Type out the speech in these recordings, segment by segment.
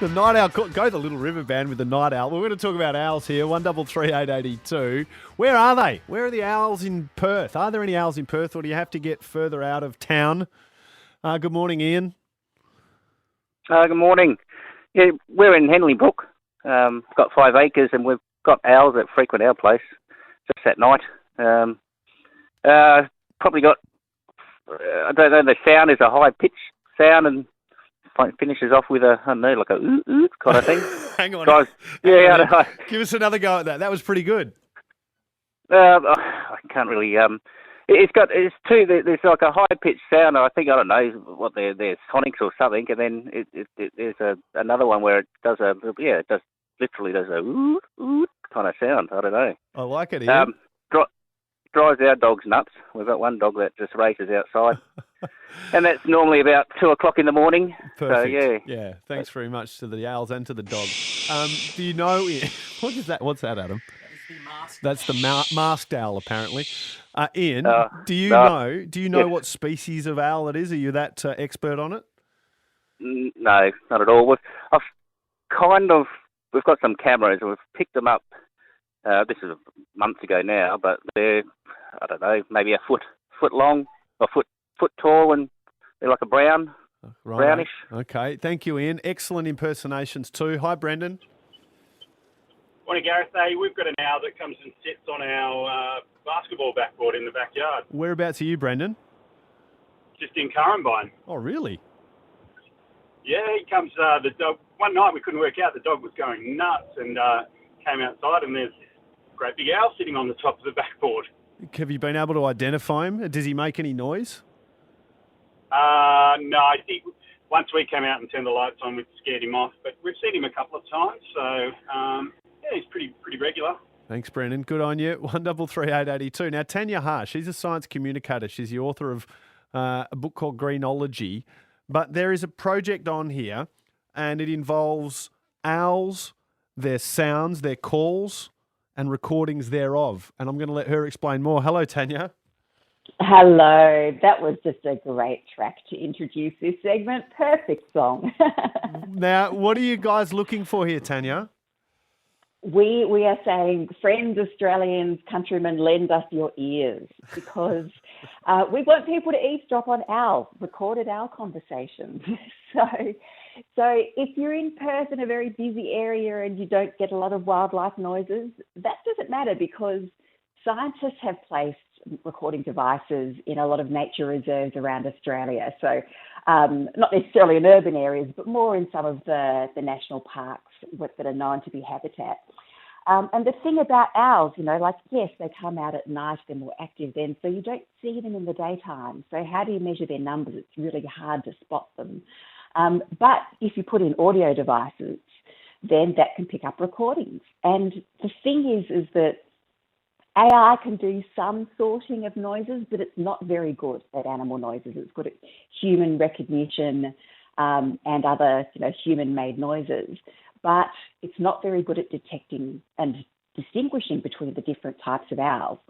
The night owl. Go the Little River Band with the night owl. We're going to talk about owls here. 133882. Where are they? Where are the owls in Perth? Are there any owls in Perth, or do you have to get further out of town? Good morning, Ian. Good morning. Yeah, we're in Henley Brook. Got 5 acres, and we've got owls that frequent our place just at night. Probably got, I don't know, the sound is a high-pitched sound and finishes off with a, I don't know, like a ooh kind of thing. Hang on. Guys, I don't know. Give us another go at that. That was pretty good. I can't really. It's two. There's like a high-pitched sound. I think, I don't know what they're sonics or something, and then there's another one where it does literally does a ooh kind of sound. I don't know. I like it, Ian. Drives our dogs nuts. We've got one dog that just races outside, and that's normally about 2:00 in the morning. Perfect. So, yeah. Thanks very much to the owls and to the dog. Do you know what is that? What's that, Adam? That's the masked owl, apparently. Ian, do you know what species of owl it is? Are you that expert on it? No, not at all. We've got some cameras and we've picked them up. This is months ago now, but they're, I don't know, maybe a foot long, or foot tall, and they're like a brownish. Okay, thank you, Ian. Excellent impersonations too. Hi, Brendan. Morning, Gareth. Hey, we've got an owl that comes and sits on our basketball backboard in the backyard. Whereabouts are you, Brendan? Just in Currumbine. Oh, really? Yeah, he comes. The dog. One night we couldn't work out. The dog was going nuts and came outside, and there's this great big owl sitting on the top of the backboard. Have you been able to identify him? Does he make any noise? No, I think once we came out and turned the lights on, we scared him off. But we've seen him a couple of times, so he's pretty regular. Thanks, Brendan. Good on you. 133882. Now, Tanya Harsh, she's a science communicator. She's the author of a book called Greenology. But there is a project on here, and it involves owls, their sounds, their calls, and recordings thereof. And I'm going to let her explain more. Hello, Tanya. Hello. That was just a great track to introduce this segment. Perfect song. Now, what are you guys looking for here, Tanya? We are saying, friends, Australians, countrymen, lend us your ears, because we want people to eavesdrop on our recorded owl conversations. So if you're in Perth in a very busy area and you don't get a lot of wildlife noises, that doesn't matter, because scientists have placed recording devices in a lot of nature reserves around Australia. So not necessarily in urban areas, but more in some of the national parks that are known to be habitat. And the thing about owls, yes, they come out at night, they're more active then, so you don't see them in the daytime. So how do you measure their numbers? It's really hard to spot them. But if you put in audio devices, then that can pick up recordings. And the thing is that AI can do some sorting of noises, but it's not very good at animal noises. It's good at human recognition and other, human-made noises, but it's not very good at detecting and distinguishing between the different types of owls.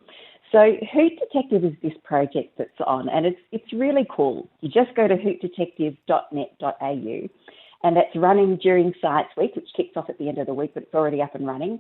So Hoot Detective is this project that's on, and it's really cool. You just go to hootdetective.net.au, and that's running during Science Week, which kicks off at the end of the week, but it's already up and running,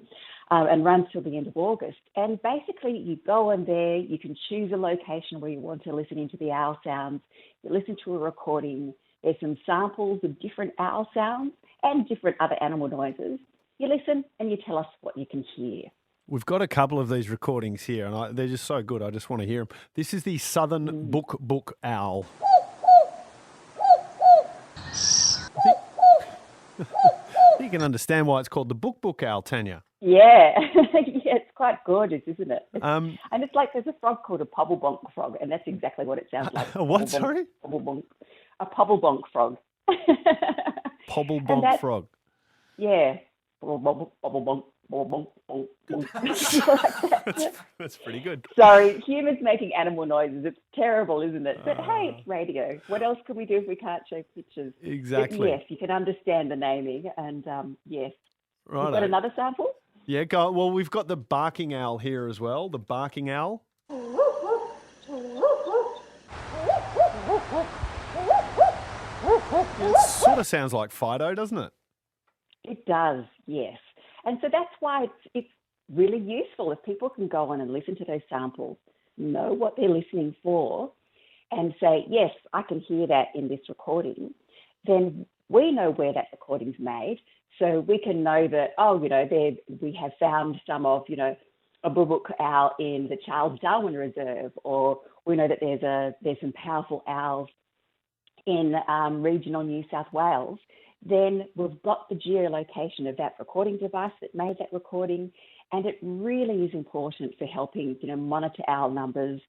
and runs till the end of August. And basically, you go on there, you can choose a location where you want to listen into the owl sounds, you listen to a recording, there's some samples of different owl sounds and different other animal noises. You listen and you tell us what you can hear. We've got a couple of these recordings here, and they're just so good. I just want to hear them. This is the Southern Book Owl. You can understand why it's called the Book Owl, Tanya. Yeah. Yeah, it's quite gorgeous, isn't it? And it's like there's a frog called a pobblebonk frog, and that's exactly what it sounds like. What, sorry? Pobblebonk. A pobblebonk frog. Pobblebonk frog. Yeah. Pobblebonk. That's pretty good. Sorry, humans making animal noises. It's terrible, isn't it? But hey, it's radio. What else can we do if we can't show pictures? Exactly. But yes, you can understand the naming, and yes. Right. You've got another sample? Yeah, well, we've got the barking owl here as well, the barking owl. It sort of sounds like Fido, doesn't it? It does, yes. And so that's why it's really useful if people can go on and listen to those samples, know what they're listening for, and say, yes, I can hear that in this recording. Then we know where that recording's made, so we can know that, we have found some of, a bubuk owl in the Charles Darwin Reserve, or we know that there's some powerful owls in regional New South Wales. Then we've got the geolocation of that recording device that made that recording, and it really is important for helping, monitor owl numbers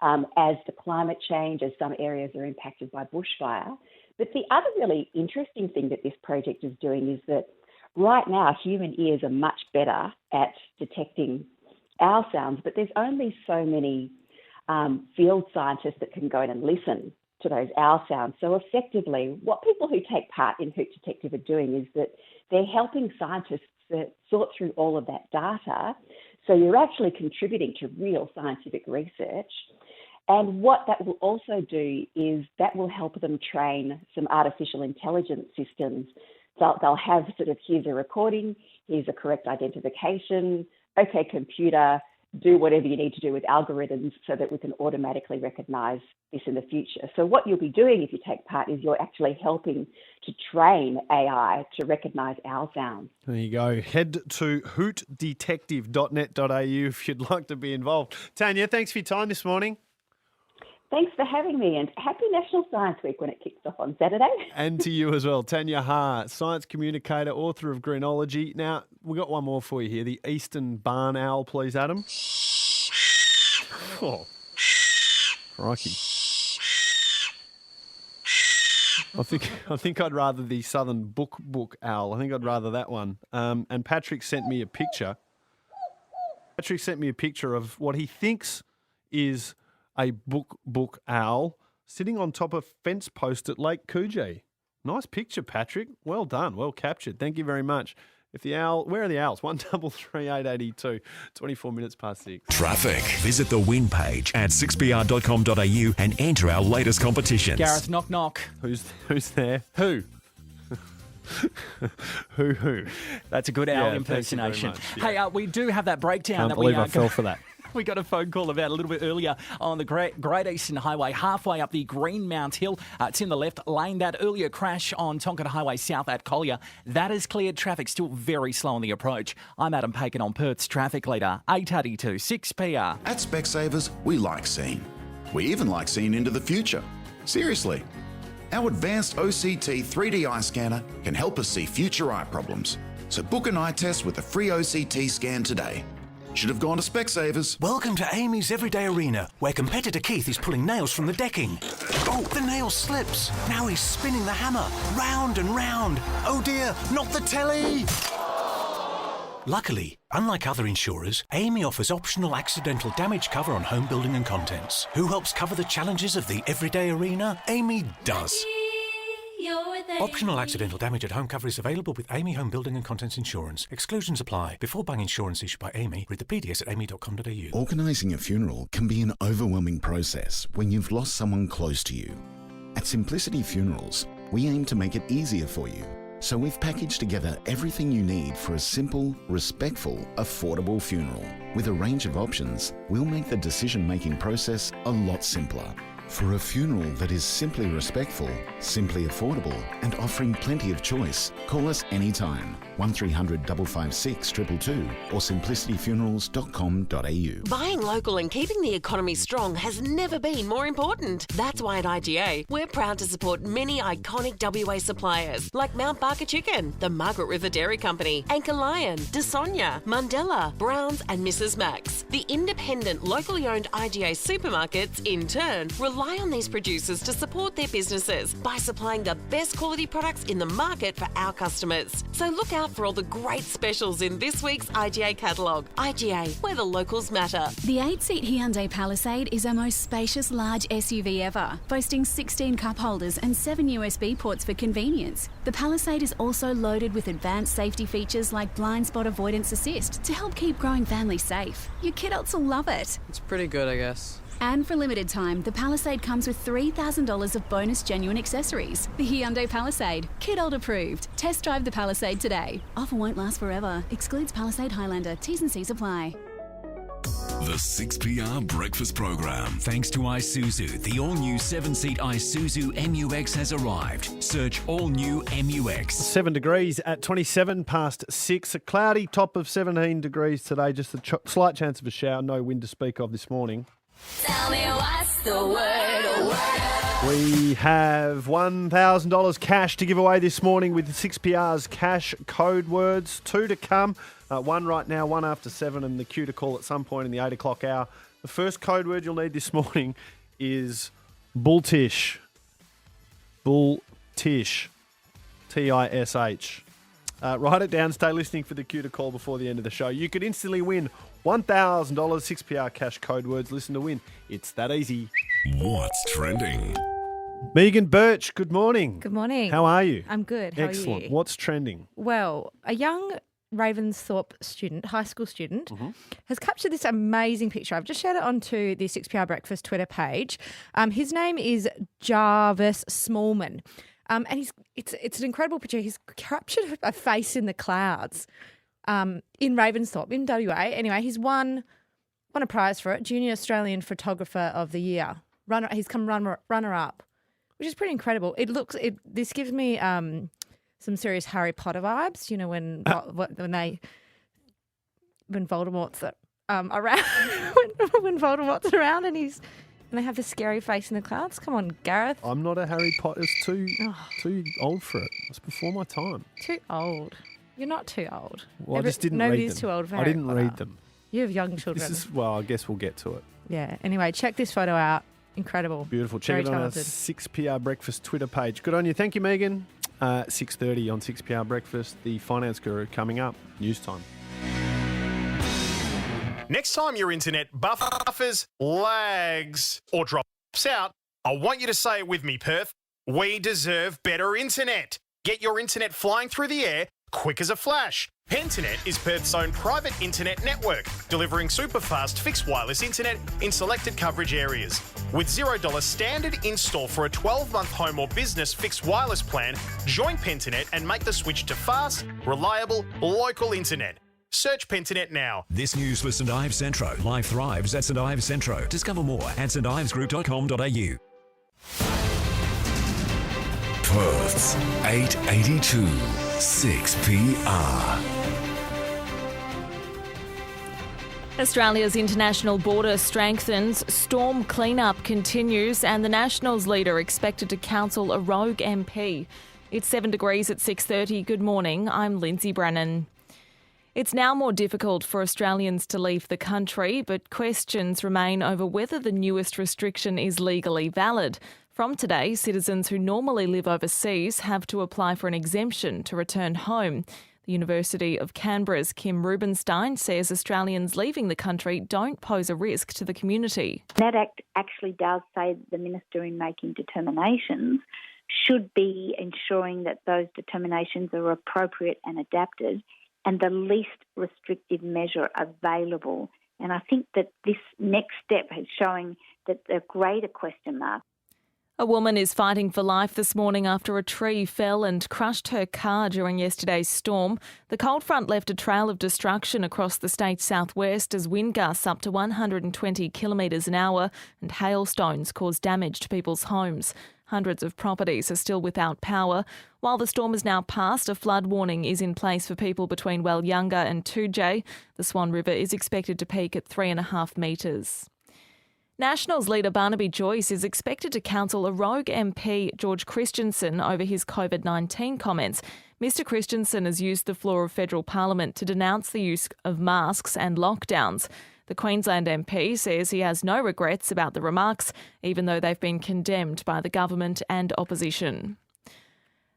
as the climate change, as some areas are impacted by bushfire. But the other really interesting thing that this project is doing is that right now human ears are much better at detecting owl sounds, but there's only so many field scientists that can go in and listen to those owl sounds. So effectively, what people who take part in Hoot Detective are doing is that they're helping scientists sort through all of that data. So you're actually contributing to real scientific research. And what that will also do is that will help them train some artificial intelligence systems. They'll have sort of, here's a recording, here's a correct identification, okay, computer, do whatever you need to do with algorithms so that we can automatically recognise this in the future. So what you'll be doing if you take part is you're actually helping to train AI to recognise owl sounds. There you go. Head to hootdetective.net.au if you'd like to be involved. Tanya, thanks for your time this morning. Thanks for having me, and happy National Science Week when it kicks off on Saturday. And to you as well. Tanya Ha, science communicator, author of Greenology. Now, we've got one more for you here. The eastern barn owl, please, Adam. Oh, crikey. I think I'd rather the southern book owl. I think I'd rather that one. And Patrick sent me a picture. Patrick sent me a picture of what he thinks is a book owl sitting on top of fence post at Lake Coogee. Nice picture, Patrick. Well done. Well captured. Thank you very much. Where are the owls? 133882, 24 minutes past 6. Traffic. Visit the win page at 6pr.com.au and enter our latest competitions. Gareth, knock, knock. Who's there? Who? Who? That's a good owl impersonation. Yeah. Hey, we do have that breakdown. Can't believe I fell for that. We got a phone call about a little bit earlier on the Great Eastern Highway, halfway up the Greenmount Hill. It's in the left lane. That earlier crash on Tonkin Highway South at Collier, that is cleared. Traffic still very slow on the approach. I'm Adam Pakin on Perth's traffic leader, 882 6PR. At Specsavers, we like seeing. We even like seeing into the future. Seriously. Our advanced OCT 3D eye scanner can help us see future eye problems. So book an eye test with a free OCT scan today. Should have gone to Specsavers. Welcome to Amy's Everyday Arena, where competitor Keith is pulling nails from the decking. Oh, the nail slips. Now he's spinning the hammer, round and round. Oh dear, not the telly! Luckily, unlike other insurers, Amy offers optional accidental damage cover on home building and contents. Who helps cover the challenges of the everyday arena? Amy does. Optional accidental damage at home cover is available with Amy Home Building and Contents Insurance. Exclusions apply. Before buying insurance issued by Amy, read the PDS at amy.com.au. Organising a funeral can be an overwhelming process when you've lost someone close to you. At Simplicity Funerals, we aim to make it easier for you. So we've packaged together everything you need for a simple, respectful, affordable funeral. With a range of options, we'll make the decision-making process a lot simpler. For a funeral that is simply respectful, simply affordable, and offering plenty of choice, call us anytime. 1300 556 222 or simplicityfunerals.com.au. Buying local and keeping the economy strong has never been more important. That's why at IGA, we're proud to support many iconic WA suppliers like Mount Barker Chicken, the Margaret River Dairy Company, Anchor Lion, DeSonia, Mandela, Browns and Mrs. Max. The independent, locally owned IGA supermarkets, in turn, rely on these producers to support their businesses by supplying the best quality products in the market for our customers. So look out for all the great specials in this week's IGA catalogue. IGA, where the locals matter. The 8-seat Hyundai Palisade is our most spacious large SUV ever, boasting 16 cup holders and 7 USB ports for convenience. The Palisade is also loaded with advanced safety features like blind spot avoidance assist to help keep growing families safe. Your kidults will love it. It's pretty good, I guess. And for a limited time, the Palisade comes with $3,000 of bonus genuine accessories. The Hyundai Palisade. Kid old approved. Test drive the Palisade today. Offer won't last forever. Excludes Palisade Highlander. T's and C's apply. The 6PR Breakfast Program. Thanks to Isuzu, the all-new 7-seat Isuzu MUX has arrived. Search all-new MUX. 7 degrees at 27 past 6. A cloudy top of 17 degrees today. Just a slight chance of a shower. No wind to speak of this morning. Tell me what's the word. We have $1,000 cash to give away this morning with 6PR's cash code words. 2 to come. 1 right now, 1 after 7, and the cue to call at some point in the 8 o'clock hour. The first code word you'll need this morning is bulltish. Bulltish. Tish. Write it down. Stay listening for the cue to call before the end of the show. You could instantly win $1,000 6PR cash code words. Listen to win. It's that easy. What's trending? Megan Birch, good morning. Good morning. How are you? I'm good. How Excellent. are you? What's trending? Well, a young Ravensthorpe student, high school student, has captured this amazing picture. I've just shared it onto the 6PR Breakfast Twitter page. His name is Jarvis Smallman. And it's an incredible picture. He's captured a face in the clouds in Ravensthorpe, in WA. Anyway, he's won a prize for it, Junior Australian Photographer of the Year. He's come runner-up, which is pretty incredible. This gives me some serious Harry Potter vibes. You know, when Voldemort's around, when Voldemort's around and they have the scary face in the clouds. Come on, Gareth. I'm not a Harry Potter. It's too old for it. It's before my time. Too old. You're not too old. Well, I just didn't read them. Nobody's too old for Harry Potter. I didn't read them. You have young children. I guess we'll get to it. Yeah. Anyway, check this photo out. Incredible. Beautiful. Check it on our 6PR Breakfast Twitter page. Good on you. Thank you, Megan. 6:30 on 6PR Breakfast. The Finance Guru coming up. News time. Next time your internet buffers, lags, or drops out, I want you to say it with me, Perth. We deserve better internet. Get your internet flying through the air quick as a flash. Penternet is Perth's own private internet network, delivering super fast fixed wireless internet in selected coverage areas. With $0 standard install for a 12-month home or business fixed wireless plan, join Penternet and make the switch to fast, reliable, local internet. Search Penternet now. This news for St Ives Centro. Life thrives at St Ives Centro. Discover more at stivesgroup.com.au. Perth's 882 6PR. Australia's international border strengthens, storm cleanup continues, and the Nationals leader expected to counsel a rogue MP. It's 7 degrees at 6:30. Good morning, I'm Lindsay Brennan. It's now more difficult for Australians to leave the country, but questions remain over whether the newest restriction is legally valid. From today, citizens who normally live overseas have to apply for an exemption to return home. The University of Canberra's Kim Rubenstein says Australians leaving the country don't pose a risk to the community. That Act actually does say that the Minister, in making determinations, should be ensuring that those determinations are appropriate and adapted and the least restrictive measure available. And I think that this next step is showing that a greater question mark. A woman is fighting for life this morning after a tree fell and crushed her car during yesterday's storm. The cold front left a trail of destruction across the state's southwest as wind gusts up to 120 kilometres an hour and hailstones caused damage to people's homes. Hundreds of properties are still without power. While the storm has now passed, a flood warning is in place for people between Wellyunga and 2J. The Swan River is expected to peak at 3.5 metres. Nationals leader Barnaby Joyce is expected to counsel a rogue MP, George Christensen, over his COVID-19 comments. Mr Christensen has used the floor of federal parliament to denounce the use of masks and lockdowns. The Queensland MP says he has no regrets about the remarks, even though they've been condemned by the government and opposition.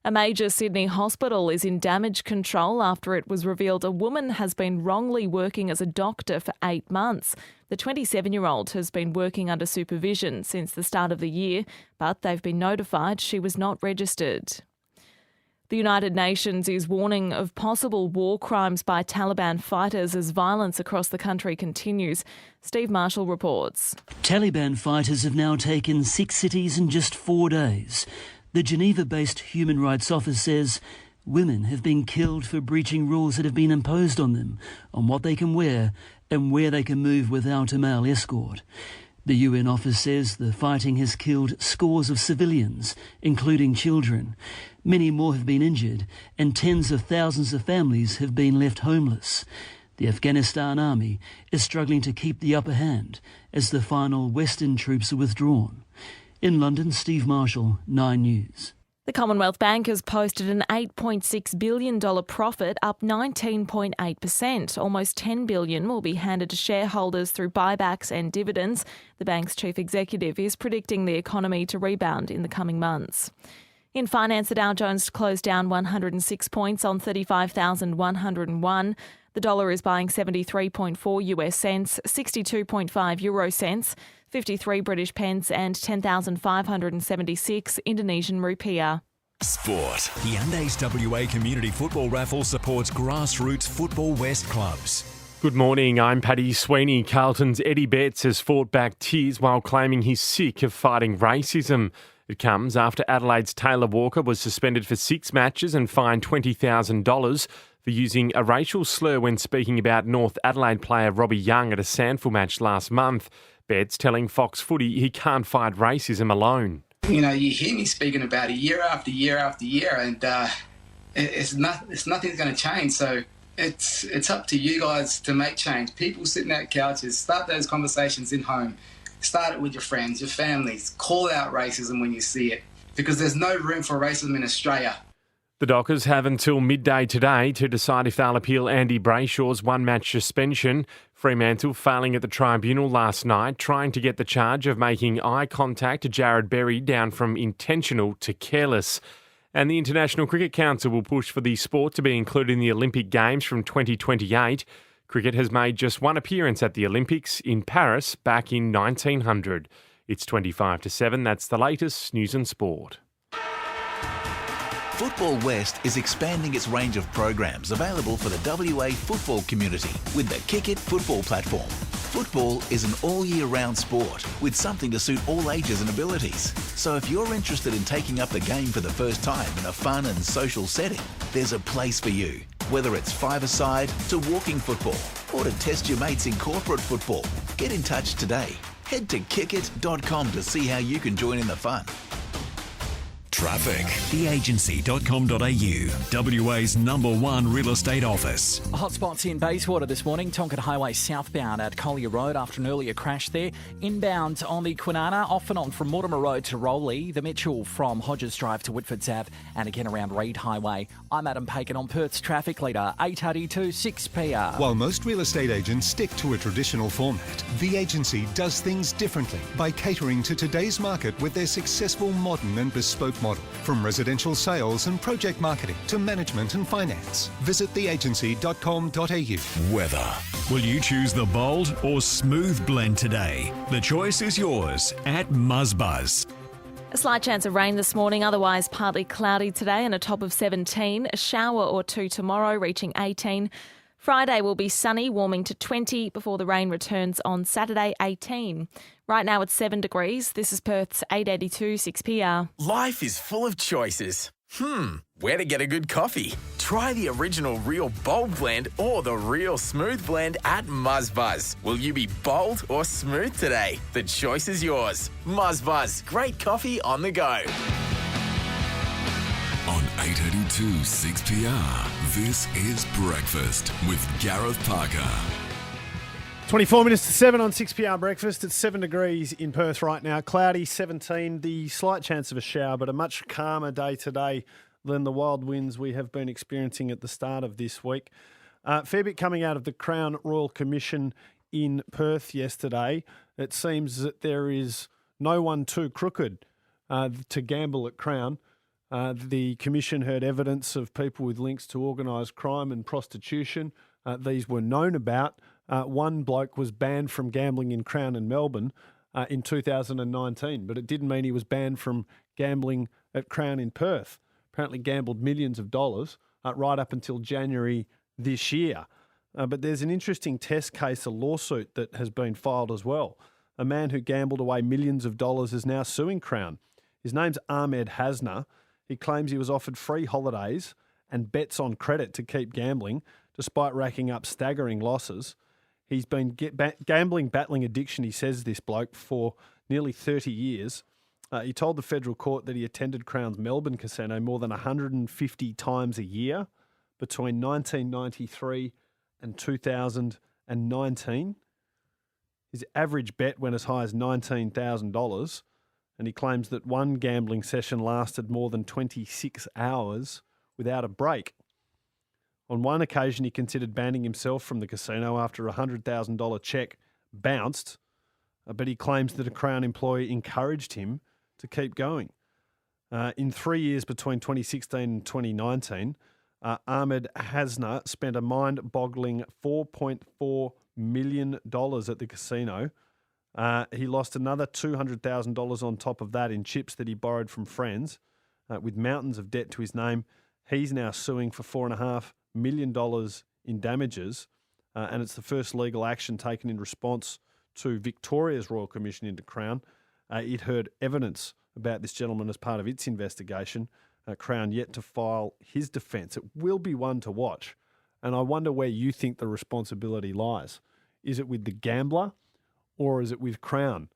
A major Sydney hospital is in damage control after it was revealed a woman has been wrongly working as a doctor for 8 months. The 27-year-old has been working under supervision since the start of the year, but they've been notified she was not registered. The United Nations is warning of possible war crimes by Taliban fighters as violence across the country continues. Steve Marshall reports. Taliban fighters have now taken 6 cities in just 4 days. The Geneva-based Human Rights Office says women have been killed for breaching rules that have been imposed on them on what they can wear and where they can move without a male escort. The UN office says the fighting has killed scores of civilians, including children. Many more have been injured, and tens of thousands of families have been left homeless. The Afghanistan army is struggling to keep the upper hand as the final Western troops are withdrawn. In London, Steve Marshall, 9 News. The Commonwealth Bank has posted an $8.6 billion profit, up 19.8%. Almost $10 billion will be handed to shareholders through buybacks and dividends. The bank's chief executive is predicting the economy to rebound in the coming months. In finance, the Dow Jones closed down 106 points on 35,101. The dollar is buying 73.4 US cents, 62.5 euro cents, 53 British pence and 10,576 Indonesian rupiah. Sport. The Hyundai's WA Community Football Raffle supports grassroots Football West clubs. Good morning, I'm Paddy Sweeney. Carlton's Eddie Betts has fought back tears while claiming he's sick of fighting racism. It comes after Adelaide's Taylor Walker was suspended for 6 matches and fined $20,000 for using a racial slur when speaking about North Adelaide player Robbie Young at a Sandful match last month. Betts telling Fox Footy he can't fight racism alone. You know, you hear me speaking about it year after year after year, and nothing's going to change. So it's up to you guys to make change. People sitting at couches, start those conversations in home. Start it with your friends, your families. Call out racism when you see it, because there's no room for racism in Australia. The Dockers have until midday today to decide if they'll appeal Andy Brayshaw's 1-match suspension. Fremantle failing at the tribunal last night, trying to get the charge of making eye contact to Jared Berry down from intentional to careless. And the International Cricket Council will push for the sport to be included in the Olympic Games from 2028. Cricket has made just 1 appearance at the Olympics in Paris back in 1900. It's 25 to 7. That's the latest news and sport. Football West is expanding its range of programs available for the WA football community with the Kick It football platform. Football is an all-year-round sport with something to suit all ages and abilities. So if you're interested in taking up the game for the first time in a fun and social setting, there's a place for you. Whether it's five-a-side to walking football or to test your mates in corporate football, get in touch today. Head to kickit.com to see how you can join in the fun. Traffic. Theagency.com.au, WA's #1 real estate office. Hotspots in Bayswater this morning. Tonkin Highway southbound at Collier Road after an earlier crash there. Inbound on the Kwinana, off and on from Mortimer Road to Rowley. The Mitchell from Hodges Drive to Whitford's Ave, and again around Reid Highway. I'm Adam Pakin on Perth's traffic leader, 882 6PR. While most real estate agents stick to a traditional format, The Agency does things differently by catering to today's market with their successful modern and bespoke model. From residential sales and project marketing to management and finance. Visit theagency.com.au. Weather. Will you choose the bold or smooth blend today? The choice is yours at Muzzbuzz. A slight chance of rain this morning, otherwise partly cloudy today and a top of 17. A shower or 2 tomorrow, reaching 18. Friday will be sunny, warming to 20 before the rain returns on Saturday, 18. Right now it's 7 degrees. This is Perth's 882 6PR. Life is full of choices. Where to get a good coffee? Try the original Real Bold Blend or the Real Smooth Blend at Muzzbuzz. Will you be bold or smooth today? The choice is yours. Muzzbuzz, great coffee on the go. On 882 6PR, this is Breakfast with Gareth Parker. 24 minutes to 7 on 6PR Breakfast. It's 7 degrees in Perth right now. Cloudy, 17. The slight chance of a shower, but a much calmer day today than the wild winds we have been experiencing at the start of this week. Fair bit coming out of the Crown Royal Commission in Perth yesterday. It seems that there is no one too crooked to gamble at Crown. The Commission heard evidence of people with links to organised crime and prostitution. These were known about. One bloke was banned from gambling in Crown and Melbourne in 2019, but it didn't mean he was banned from gambling at Crown in Perth. apparently gambled millions of dollars right up until January this year. But there's an interesting test case, a lawsuit that has been filed as well. A man who gambled away millions of dollars is now suing Crown. His name's Ahmed Hasna. He claims he was offered free holidays and bets on credit to keep gambling, despite racking up staggering losses. He's been gambling, battling addiction, he says, this bloke, for nearly 30 years. He told the federal court that he attended Crown's Melbourne casino more than 150 times a year between 1993 and 2019. His average bet went as high as $19,000, and he claims that one gambling session lasted more than 26 hours without a break. On one occasion, he considered banning himself from the casino after a $100,000 cheque bounced, but he claims that a Crown employee encouraged him to keep going. In 3 years between 2016 and 2019, Ahmed Hasna spent a mind-boggling $4.4 million at the casino. He lost another $200,000 on top of that in chips that he borrowed from friends. With mountains of debt to his name, he's now suing for $4.5 million in damages, and it's the first legal action taken in response to Victoria's Royal Commission into Crown. It heard evidence about this gentleman as part of its investigation. Crown yet to file his defence. It will be one to watch, and I wonder where you think the responsibility lies. Is it with the gambler or is it with Crown?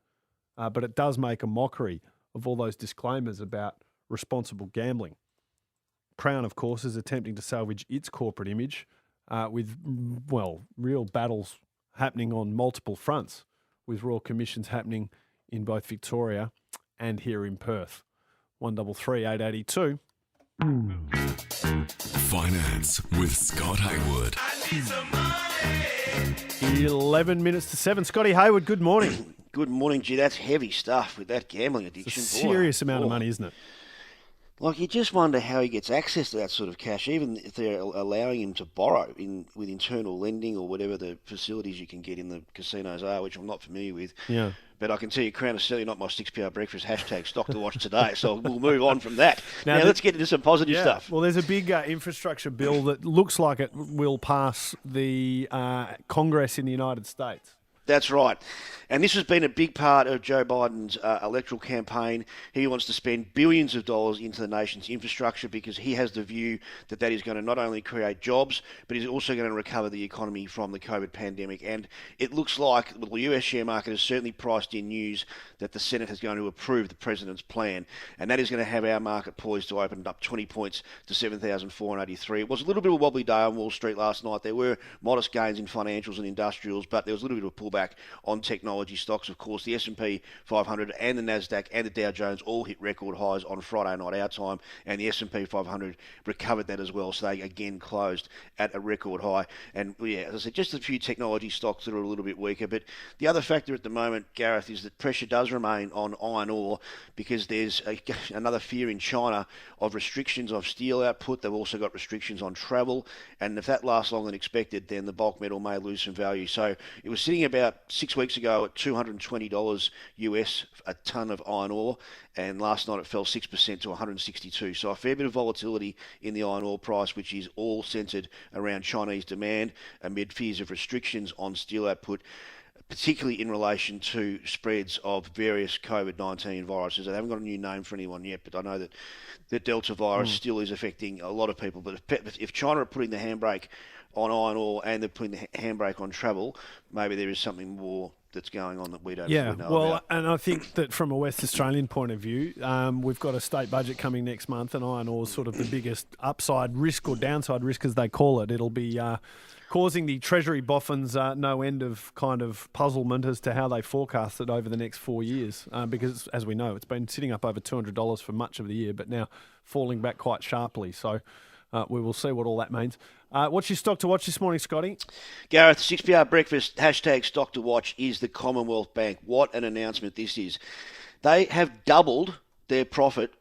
But it does make a mockery of all those disclaimers about responsible gambling. Crown, of course, is attempting to salvage its corporate image with, well, real battles happening on multiple fronts, with Royal Commissions happening in both Victoria and here in Perth. 133882. Finance with Scott Hayward. 11 minutes to 7. Scotty Hayward, good morning. Good morning, G. That's heavy stuff with that gambling addiction. It's a serious amount of money, isn't it? Like, you just wonder how he gets access to that sort of cash, even if they're allowing him to borrow with internal lending or whatever the facilities you can get in the casinos are, which I'm not familiar with. Yeah. But I can tell you, Crown is certainly not my 6PR breakfast hashtag stock to watch today, so we'll move on from that. Now let's get into some positive stuff. Well, there's a big infrastructure bill that looks like it will pass the Congress in the United States. That's right. And this has been a big part of Joe Biden's electoral campaign. He wants to spend billions of dollars into the nation's infrastructure because he has the view that that is going to not only create jobs, but is also going to recover the economy from the COVID pandemic. And it looks like the US share market has certainly priced in news that the Senate is going to approve the president's plan. And that is going to have our market poised to open up 20 points to 7,483. It was a little bit of a wobbly day on Wall Street last night. There were modest gains in financials and industrials, but there was a little bit of a pullback on technology stocks. Of course, the S&P 500 and the Nasdaq and the Dow Jones all hit record highs on Friday night our time, and the S&P 500 recovered that as well, so they again closed at a record high. And yeah, as I said, just a few technology stocks that are a little bit weaker. But the other factor at the moment, Gareth, is that pressure does remain on iron ore because there's another fear in China of restrictions of steel output. They've also got restrictions on travel, and if that lasts longer than expected, then the bulk metal may lose some value. So it was sitting about 6 weeks ago at $220 US a tonne of iron ore, and last night it fell 6% to $162. So a fair bit of volatility in the iron ore price, which is all centred around Chinese demand amid fears of restrictions on steel output, particularly in relation to spreads of various COVID-19 viruses. I haven't got a new name for anyone yet, but I know that the Delta virus still is affecting a lot of people. But if China are putting the handbrake on iron ore and they're putting the handbrake on travel, maybe there is something more that's going on that we don't know about. And I think that from a West Australian point of view, we've got a state budget coming next month, and iron ore is sort of the biggest upside risk or downside risk, as they call it. It'll be causing the Treasury boffins no end of kind of puzzlement as to how they forecast it over the next 4 years, because, as we know, it's been sitting up over $200 for much of the year, but now falling back quite sharply. So we will see what all that means. What's your stock to watch this morning, Scotty? Gareth, 6PR breakfast, hashtag stock to watch is the Commonwealth Bank. What an announcement this is. They have doubled their profit,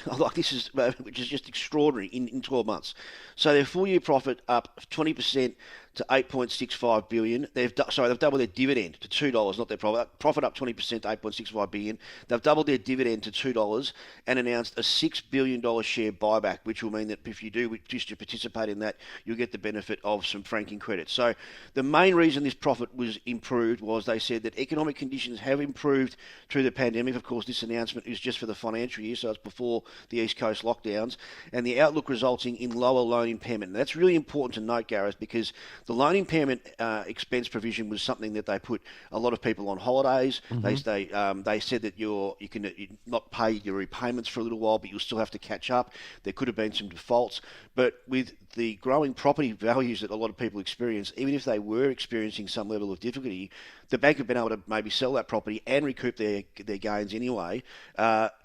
which is just extraordinary, in 12 months. So their full year profit up 20% to $8.65 billion. They've doubled their dividend to $2, not their profit. Profit up 20% to $8.65 billion. They've doubled their dividend to $2 and announced a $6 billion share buyback, which will mean that if you do wish to participate in that, you'll get the benefit of some franking credits. So the main reason this profit was improved was they said that economic conditions have improved through the pandemic. Of course, this announcement is just for the financial year, so it's before the East Coast lockdowns, and the outlook resulting in lower loan impairment. And that's really important to note, Gareth, because the loan impairment expense provision was something that they put a lot of people on holidays. Mm-hmm. They said that you can not pay your repayments for a little while, but you'll still have to catch up. There could have been some defaults, but with the growing property values that a lot of people experience, even if they were experiencing some level of difficulty, the bank have been able to maybe sell that property and recoup their gains anyway,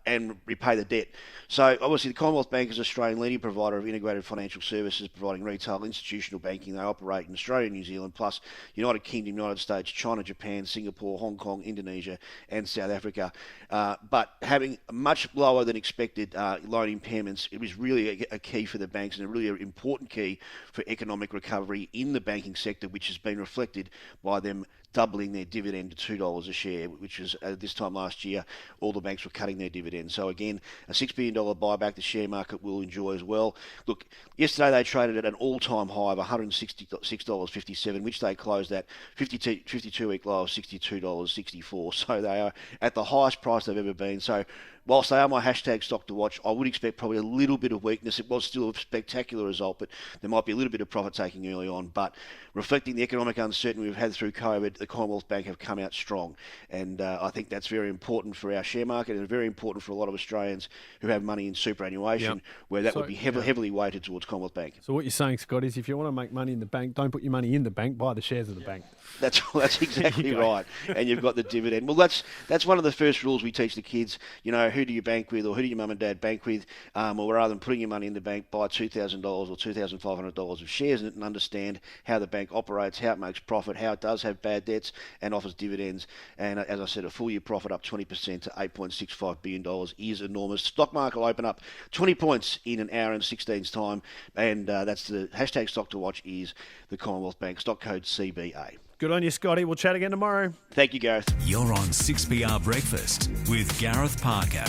and repay the debt. So obviously the Commonwealth Bank is an Australian leading provider of integrated financial services, providing retail, institutional banking. They operate in Australia, New Zealand, plus United Kingdom, United States, China, Japan, Singapore, Hong Kong, Indonesia, and South Africa. But having much lower than expected loan impairments, it was really a key for the banks and a really important key for economic recovery in the banking sector, which has been reflected by them doubling their dividend to $2 a share, which was this time last year, all the banks were cutting their dividends. So again, a $6 billion buyback the share market will enjoy as well. Look, yesterday they traded at an all-time high of $166.57, which they closed at 52-week low of $62.64. So they are at the highest price they've ever been. So whilst they are my hashtag stock to watch, I would expect probably a little bit of weakness. It was still a spectacular result, but there might be a little bit of profit taking early on. But reflecting the economic uncertainty we've had through COVID, the Commonwealth Bank have come out strong. And I think that's very important for our share market and very important for a lot of Australians who have money in superannuation, where that would be heavily weighted towards Commonwealth Bank. So what you're saying, Scott, is if you want to make money in the bank, don't put your money in the bank, buy the shares of the bank. That's exactly right. And you've got the dividend. Well, that's one of the first rules we teach the kids. You know, who do you bank with, or who do your mum and dad bank with? Or rather than putting your money in the bank, buy $2,000 or $2,500 of shares in it and understand how the bank operates, how it makes profit, how it does have bad debts and offers dividends. And as I said, a full year profit up 20% to $8.65 billion is enormous. Stock market will open up 20 points in an hour and 16's time. And that's the hashtag stock to watch is the Commonwealth Bank, stock code CBA. Good on you, Scotty. We'll chat again tomorrow. Thank you, Gareth. You're on 6PR Breakfast with Gareth Parker.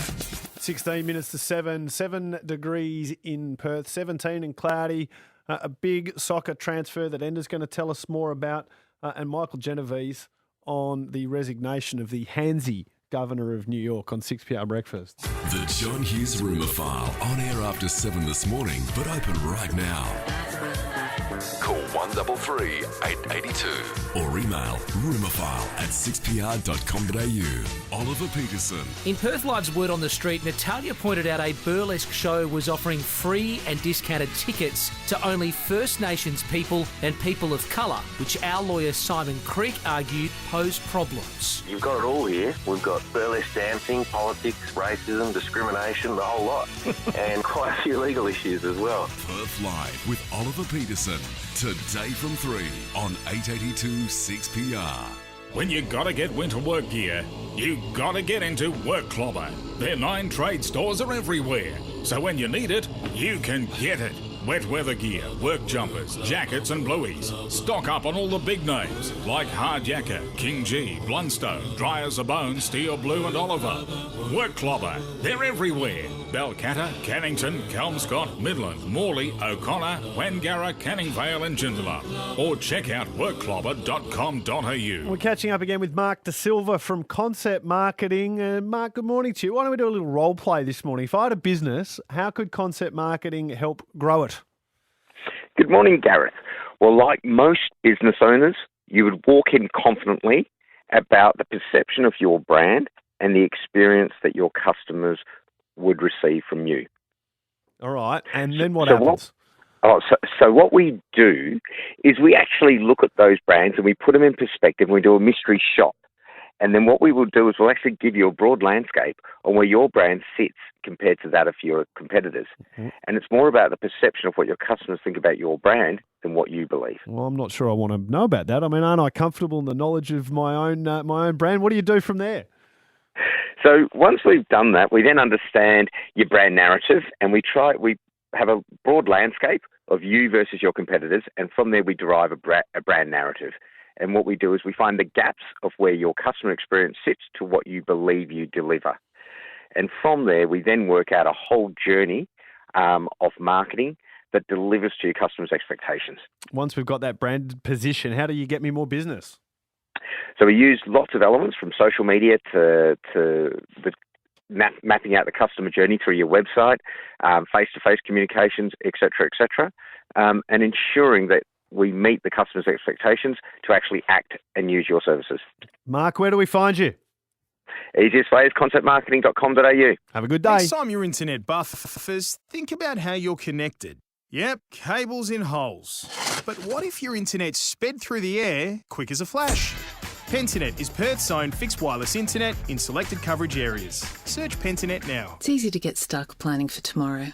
16 minutes to 7, 7 degrees in Perth, 17 and cloudy. A big soccer transfer that Ender's going to tell us more about, and Michael Genovese on the resignation of the handsy Governor of New York on 6PR Breakfast. The John Hughes Rumour File, on air after 7 this morning, but open right now. Call 133 882 or email rumourfile@6pr.com.au. Oliver Peterson. In Perth Live's Word on the Street, Natalia pointed out a burlesque show was offering free and discounted tickets to only First Nations people and people of colour, which our lawyer Simon Creek argued posed problems. You've got it all here. We've got burlesque dancing, politics, racism, discrimination, the whole lot. And quite a few legal issues as well. Perth Live with Oliver Peterson. Today from 3 on 882 6PR. When you gotta get winter work gear, you gotta get into Work Clobber. Their 9 trade stores are everywhere, so when you need it, you can get it. Wet weather gear, work jumpers, jackets and blueies. Stock up on all the big names like Hard Yakka, King G, Blundstone, Dry as a Bone, Steel Blue and Oliver. Work Clobber, they're everywhere. Balcatta, Cannington, Kelmscott, Midland, Morley, O'Connor, Wangara, Canning Vale and Joondalup. Or check out workclobber.com.au. We're catching up again with Mark De Silva from Concept Marketing. Mark, good morning to you. Why don't we do a little role play this morning? If I had a business, how could Concept Marketing help grow it? Good morning, Gareth. Well, like most business owners, you would walk in confidently about the perception of your brand and the experience that your customers would receive from you. All right. And then what happens? So what we do is we actually look at those brands and we put them in perspective and we do a mystery shop. And then what we will do is we'll actually give you a broad landscape on where your brand sits compared to that of your competitors. Mm-hmm. And it's more about the perception of what your customers think about your brand than what you believe. Well, I'm not sure I want to know about that. I mean, aren't I comfortable in the knowledge of my own brand? What do you do from there? So once we've done that, we then understand your brand narrative and we have a broad landscape of you versus your competitors, and from there we derive a brand narrative. And what we do is we find the gaps of where your customer experience sits to what you believe you deliver. And from there, we then work out a whole journey of marketing that delivers to your customers' expectations. Once we've got that brand position, how do you get me more business? So we use lots of elements from social media to the mapping out the customer journey through your website, face-to-face communications, et cetera, and ensuring that we meet the customer's expectations to actually act and use your services. Mark, where do we find you? Easiest way is contentmarketing.com.au. Have a good day. Next time you're internet buffers, think about how you're connected. Yep, cables in holes. But what if your internet sped through the air quick as a flash? Pentanet is Perth's own fixed wireless internet in selected coverage areas. Search Pentanet now. It's easy to get stuck planning for tomorrow.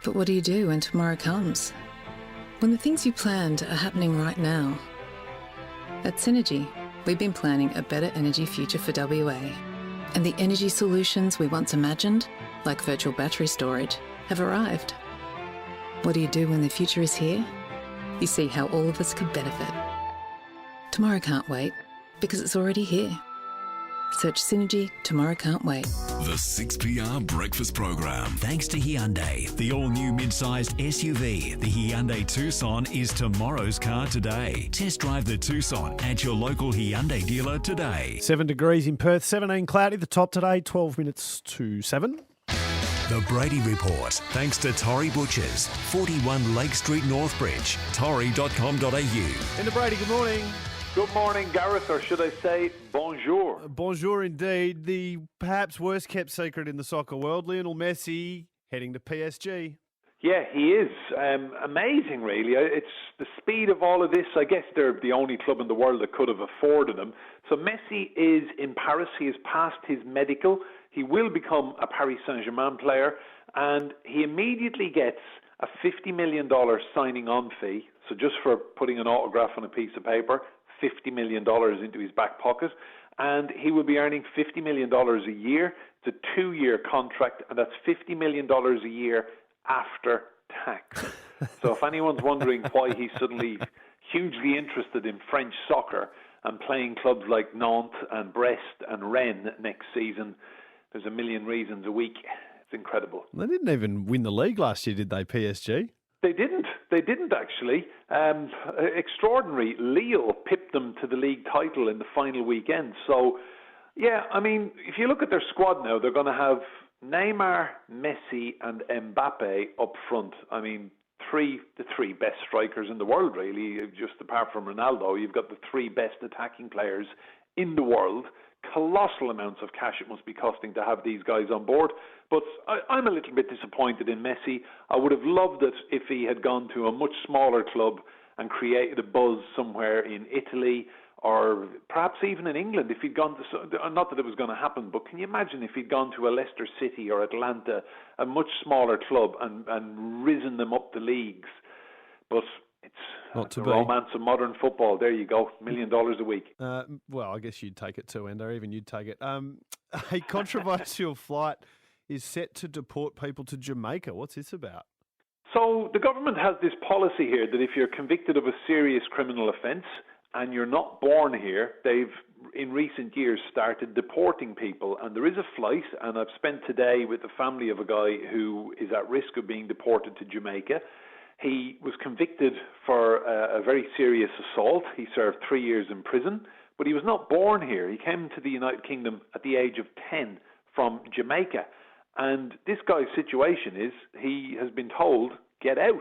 But what do you do when tomorrow comes? When the things you planned are happening right now? At Synergy, we've been planning a better energy future for WA. And the energy solutions we once imagined, like virtual battery storage, have arrived. What do you do when the future is here? You see how all of us could benefit. Tomorrow can't wait, because it's already here. Search Synergy Tomorrow Can't Wait. The 6PR Breakfast Program. Thanks to Hyundai, the all-new mid-sized SUV, the Hyundai Tucson is tomorrow's car today. Test drive the Tucson at your local Hyundai dealer today. 7 degrees in Perth, 17 cloudy. The top today, 12 minutes to 7. The Brady Report, thanks to Torrey Butchers, 41 Lake Street, Northbridge, torrey.com.au. And Brady, good morning. Good morning, Gareth, or should I say bonjour? Bonjour indeed. The perhaps worst kept secret in the soccer world, Lionel Messi heading to PSG. Yeah, he is. Amazing, really. It's the speed of all of this. I guess they're the only club in the world that could have afforded him. So Messi is in Paris. He has passed his medical. He will become a Paris Saint-Germain player, and he immediately gets a $50 million signing on fee. So just for putting an autograph on a piece of paper, $50 million into his back pocket, and he will be earning $50 million a year. It's a 2-year contract, and that's $50 million a year after tax. So if anyone's wondering why he's suddenly hugely interested in French soccer and playing clubs like Nantes and Brest and Rennes next season, there's a million reasons a week. It's incredible. They didn't even win the league last year, did they, PSG? They didn't actually. Extraordinary. Lille pipped them to the league title in the final weekend. So, yeah, I mean, if you look at their squad now, they're going to have Neymar, Messi and Mbappe up front. I mean, the three best strikers in the world, really. Just apart from Ronaldo, you've got the 3 best attacking players in the world. Colossal amounts of cash it must be costing to have these guys on board. But I'm a little bit disappointed in Messi. I would have loved it if he had gone to a much smaller club and created a buzz somewhere in Italy or perhaps even in England if he'd gone to, not that it was going to happen, but can you imagine if he'd gone to a Leicester City or Atlanta, a much smaller club, and risen them up the leagues? But it's the romance of modern football. There you go, $1 million a week. Well, I guess you'd take it too, Endo. Even you'd take it. A controversial flight is set to deport people to Jamaica. What's this about? So the government has this policy here that if you're convicted of a serious criminal offence and you're not born here, they've in recent years started deporting people. And there is a flight, and I've spent today with the family of a guy who is at risk of being deported to Jamaica. He was convicted for a very serious assault. He served 3 years in prison, but he was not born here. He came to the United Kingdom at the age of 10 from Jamaica. And this guy's situation is he has been told, get out.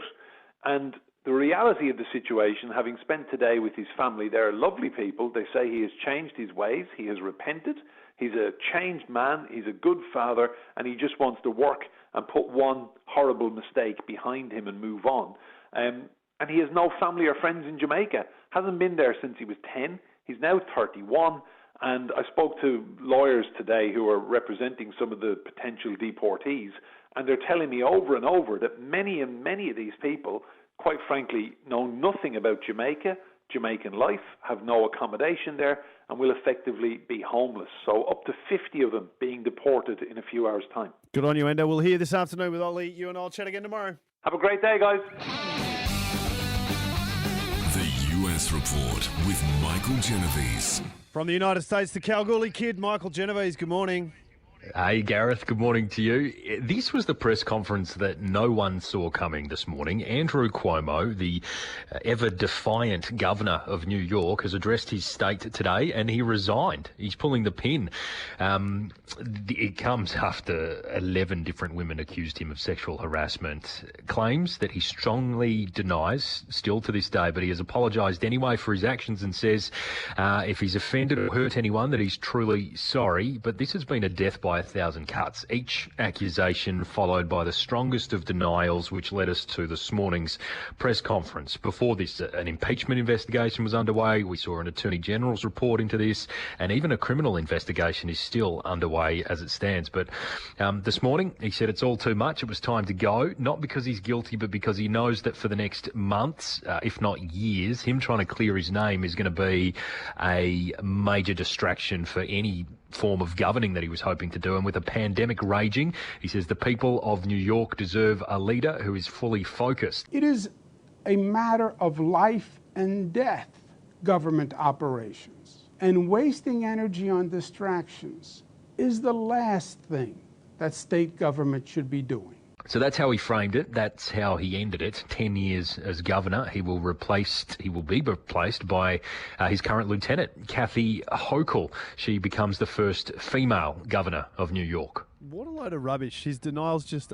And the reality of the situation, having spent today with his family, they're lovely people. They say he has changed his ways. He has repented. He's a changed man. He's a good father. And he just wants to work and put one horrible mistake behind him and move on. And he has no family or friends in Jamaica. Hasn't been there since he was 10. He's now 31. And I spoke to lawyers today who are representing some of the potential deportees, and they're telling me over and over that many of these people, quite frankly, know nothing about Jamaica, Jamaican life, have no accommodation there, and will effectively be homeless. So up to 50 of them being deported in a few hours' time. Good on you, Endo. We'll hear this afternoon with Ollie. You and I'll chat again tomorrow. Have a great day, guys. The US Report with Michael Genovese. From the United States, the Kalgoorlie kid, Michael Genovese. Good morning. Hey, Gareth, good morning to you. This was the press conference that no one saw coming this morning. Andrew Cuomo, the ever-defiant governor of New York, has addressed his state today and he resigned. He's pulling the pin. It comes after 11 different women accused him of sexual harassment, claims that he strongly denies still to this day, but he has apologised anyway for his actions and says if he's offended or hurt anyone that he's truly sorry. But this has been a death by 1,000 cuts. Each accusation followed by the strongest of denials, which led us to this morning's press conference. Before this, an impeachment investigation was underway. We saw an Attorney General's report into this, and even a criminal investigation is still underway as it stands. But this morning, he said it's all too much. It was time to go, not because he's guilty, but because he knows that for the next months, if not years, him trying to clear his name is going to be a major distraction for any form of governing that he was hoping to do. And with a pandemic raging, he says the people of New York deserve a leader who is fully focused. It is a matter of life and death, government operations. And wasting energy on distractions is the last thing that state government should be doing. So that's how he framed it. That's how he ended it. 10 years as governor. He will be replaced by his current lieutenant, Kathy Hochul. She becomes the first female governor of New York. What a load of rubbish. His denials just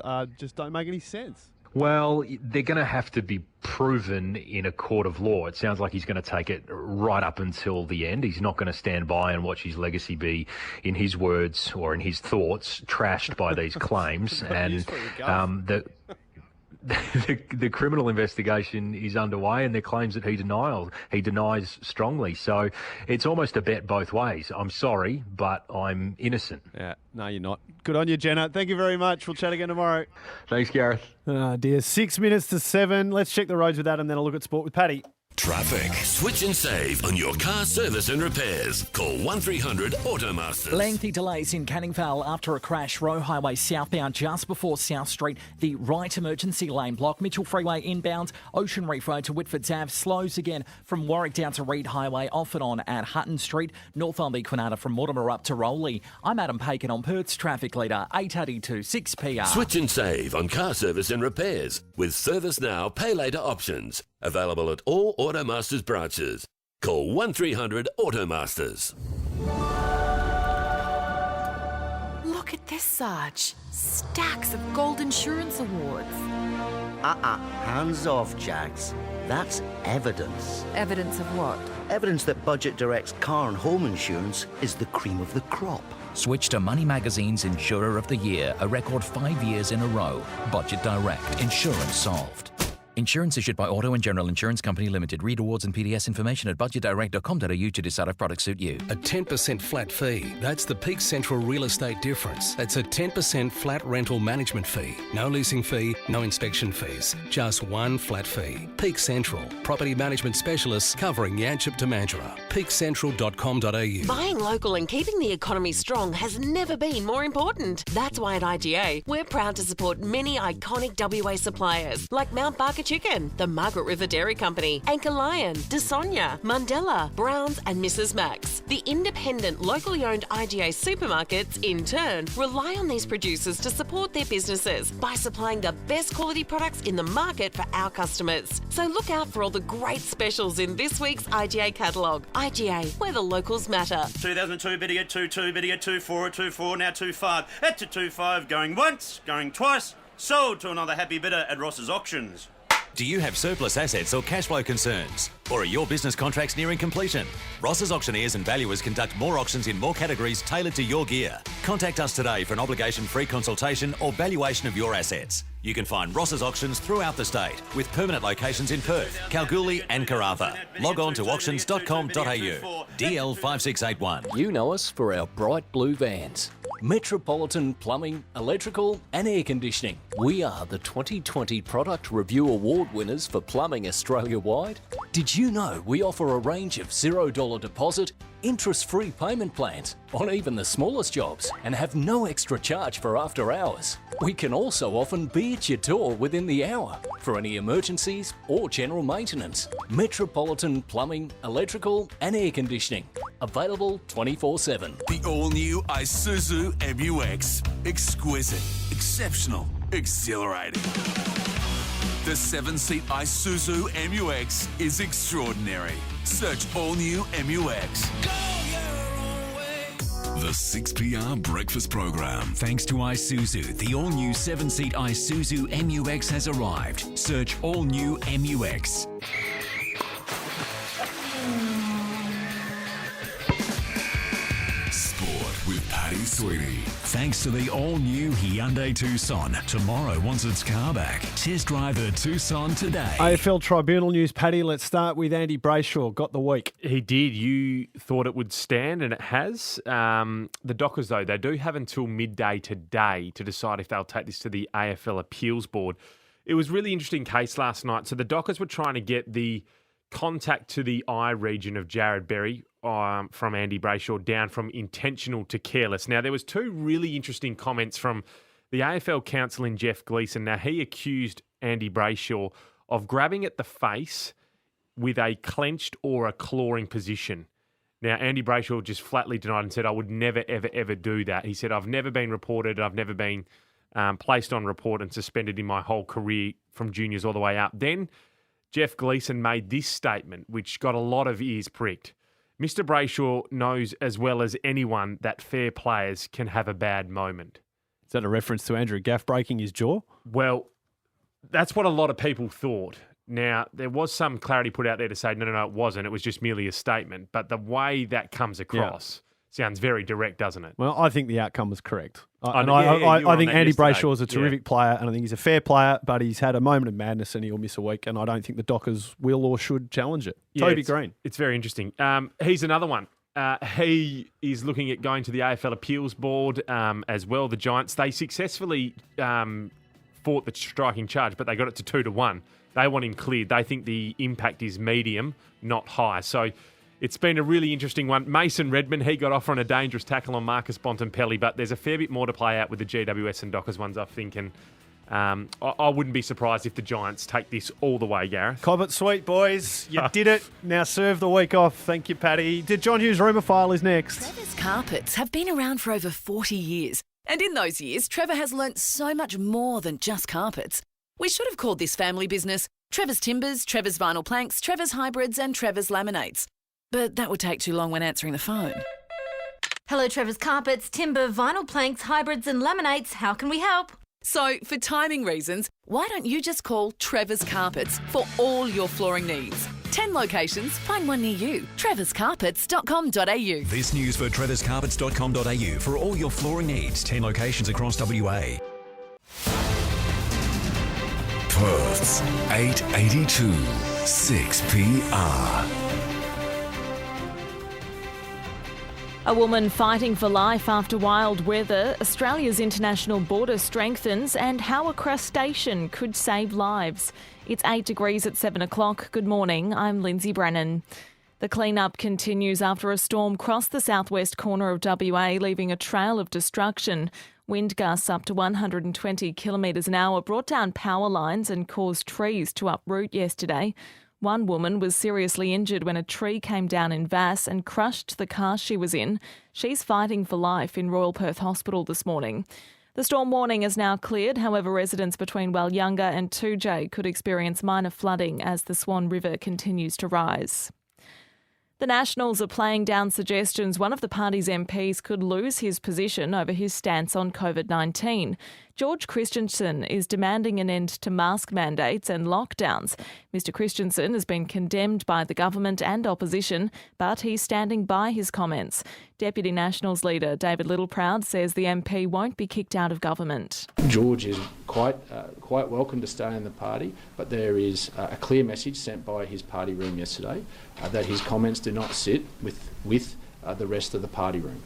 don't make any sense. Well, they're going to have to be proven in a court of law. It sounds like he's going to take it right up until the end. He's not going to stand by and watch his legacy be, in his words or in his thoughts, trashed by these claims. And the criminal investigation is underway, and there are claims that he denies strongly. So it's almost a bet both ways. I'm sorry, but I'm innocent. Yeah, no, you're not. Good on you, Jenna. Thank you very much. We'll chat again tomorrow. Thanks, Gareth. Oh, dear. 6 minutes to 7. Let's check the roads with Adam, then I'll look at sport with Paddy. Traffic. Switch and save on your car service and repairs. Call 1300 Automasters. Lengthy delays in Canning Vale after a crash. Roe Highway southbound just before South Street. The right emergency lane block. Mitchell Freeway inbound. Ocean Reef Road to Whitford's Ave slows again from Warwick down to Reed Highway. Off and on at Hutton Street. North on the Quinata from Mortimer up to Rowley. I'm Adam Pakin on Perth's traffic leader. 882 6PR. Switch and save on car service and repairs with Service Now Pay Later options. Available at all Automasters branches. Call 1300 Automasters. Look at this, Sarge. Stacks of gold insurance awards. Hands off, Jags. That's evidence. Evidence of what? Evidence that Budget Direct's car and home insurance is the cream of the crop. Switch to Money Magazine's Insurer of the Year, a record 5 years in a row. Budget Direct. Insurance solved. Insurance issued by Auto and General Insurance Company Limited. Read awards and PDS information at budgetdirect.com.au to decide if products suit you. A 10% flat fee. That's the Peak Central real estate difference. That's a 10% flat rental management fee. No leasing fee, no inspection fees. Just one flat fee. Peak Central. Property management specialists covering Yanchep to Mandurah. peakcentral.com.au. Buying local and keeping the economy strong has never been more important. That's why at IGA, we're proud to support many iconic WA suppliers like Mount Barker Chicken, the Margaret River Dairy Company, Anchor Lion, DeSonia, Mandela, Browns and Mrs. Max. The independent, locally owned IGA supermarkets, in turn, rely on these producers to support their businesses by supplying the best quality products in the market for our customers. So look out for all the great specials in this week's IGA catalogue. IGA, where the locals matter. 2002, better get 2-2, better get 2-4, 2-4, now 2-5. At to 2-5, going once, going twice. Sold to another happy bidder at Ross's Auctions. Do you have surplus assets or cash flow concerns? Or are your business contracts nearing completion? Ross's Auctioneers and Valuers conduct more auctions in more categories tailored to your gear. Contact us today for an obligation-free consultation or valuation of your assets. You can find Ross's Auctions throughout the state with permanent locations in Perth, Kalgoorlie and Karratha. Log on to auctions.com.au. DL5681. You know us for our bright blue vans. Metropolitan Plumbing, Electrical and Air Conditioning. We are the 2020 Product Review Award winners for plumbing Australia-wide. Did you know we offer a range of $0 deposit, interest-free payment plans on even the smallest jobs and have no extra charge for after hours? We can also often be at your door within the hour for any emergencies or general maintenance. Metropolitan Plumbing, Electrical and Air Conditioning. Available 24/7. The all-new Isuzu MU-X. Exquisite, exceptional, exhilarating. The 7-seat Isuzu MU-X is extraordinary. Search all-new MU-X. The 6PR Breakfast Program. Thanks to Isuzu, the all-new 7-seat Isuzu MU-X has arrived. Search all-new MU-X. Sport with Paddy Sweetie. Thanks to the all-new Hyundai Tucson. Tomorrow wants its car back. Test drive the Tucson today. AFL Tribunal news, Paddy. Let's start with Andy Brayshaw. Got the week. He did. You thought it would stand, and it has. The Dockers, though, they do have until midday today to decide if they'll take this to the AFL Appeals Board. It was a really interesting case last night. So the Dockers were trying to get the contact to the eye region of Jared Berry from Andy Brayshaw down from intentional to careless. Now, there was two really interesting comments from the AFL counsel in Jeff Gleeson. Now, he accused Andy Brayshaw of grabbing at the face with a clenched or a clawing position. Now, Andy Brayshaw just flatly denied and said, I would never, ever, ever do that. He said, I've never been reported. I've never been placed on report and suspended in my whole career from juniors all the way up. Then Jeff Gleeson made this statement, which got a lot of ears pricked. Mr. Brayshaw knows as well as anyone that fair players can have a bad moment. Is that a reference to Andrew Gaff breaking his jaw? Well, that's what a lot of people thought. Now, there was some clarity put out there to say, no, it wasn't. It was just merely a statement. But the way that comes across sounds very direct, doesn't it? Well, I think the outcome was correct. I think Andy Brayshaw is a terrific player, and I think he's a fair player, but he's had a moment of madness and he'll miss a week, and I don't think the Dockers will or should challenge it. Toby Green. It's very interesting. He's another one. He is looking at going to the AFL Appeals Board as well. The Giants, they successfully fought the striking charge, but they got it to 2-1. They want him cleared. They think the impact is medium, not high. So it's been a really interesting one. Mason Redmond, he got off on a dangerous tackle on Marcus Bontempelli, but there's a fair bit more to play out with the GWS and Dockers ones, I think. And I wouldn't be surprised if the Giants take this all the way, Gareth. Cobbett, sweet boys. You did it. Now serve the week off. Thank you, Paddy. John Hughes' rumour file is next. Trevor's Carpets have been around for over 40 years. And in those years, Trevor has learnt so much more than just carpets. We should have called this family business Trevor's Timbers, Trevor's Vinyl Planks, Trevor's Hybrids and Trevor's Laminates. But that would take too long when answering the phone. Hello, Trevor's Carpets, Timber, Vinyl Planks, Hybrids and Laminates. How can we help? So, for timing reasons, why don't you just call Trevor's Carpets for all your flooring needs? 10 locations, find one near you. trevorscarpets.com.au. This news for trevorscarpets.com.au for all your flooring needs. 10 locations across WA. Perth's 882 6PR. A woman fighting for life after wild weather, Australia's international border strengthens, and how a crustacean could save lives. It's 8 degrees at 7 o'clock. Good morning, I'm Lindsay Brennan. The clean-up continues after a storm crossed the southwest corner of WA, leaving a trail of destruction. Wind gusts up to 120 kilometres an hour brought down power lines and caused trees to uproot yesterday. One woman was seriously injured when a tree came down in Vass and crushed the car she was in. She's fighting for life in Royal Perth Hospital this morning. The storm warning is now cleared. However, residents between Walyunga and 2J could experience minor flooding as the Swan River continues to rise. The Nationals are playing down suggestions one of the party's MPs could lose his position over his stance on COVID-19. George Christensen is demanding an end to mask mandates and lockdowns. Mr Christensen has been condemned by the government and opposition, but he's standing by his comments. Deputy Nationals leader David Littleproud says the MP won't be kicked out of government. George is quite welcome to stay in the party, but there is a clear message sent by his party room yesterday that his comments do not sit with the rest of the party room.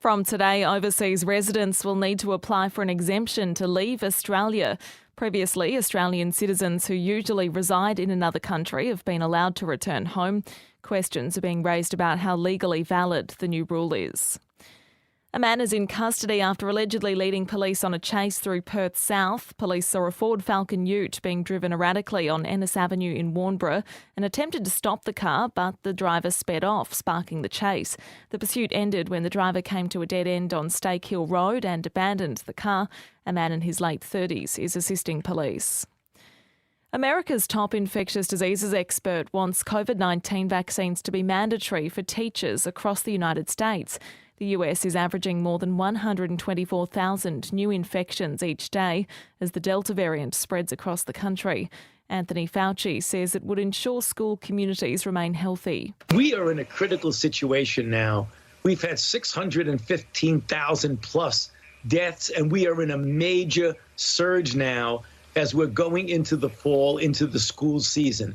From today, overseas residents will need to apply for an exemption to leave Australia. Previously, Australian citizens who usually reside in another country have been allowed to return home. Questions are being raised about how legally valid the new rule is. A man is in custody after allegedly leading police on a chase through Perth South. Police saw a Ford Falcon ute being driven erratically on Ennis Avenue in Warnbro and attempted to stop the car, but the driver sped off, sparking the chase. The pursuit ended when the driver came to a dead end on Stake Hill Road and abandoned the car. A man in his late 30s is assisting police. America's top infectious diseases expert wants COVID-19 vaccines to be mandatory for teachers across the United States. The US is averaging more than 124,000 new infections each day as the Delta variant spreads across the country. Anthony Fauci says it would ensure school communities remain healthy. We are in a critical situation now. We've had 615,000 plus deaths, and we are in a major surge now as we're going into the fall, into the school season.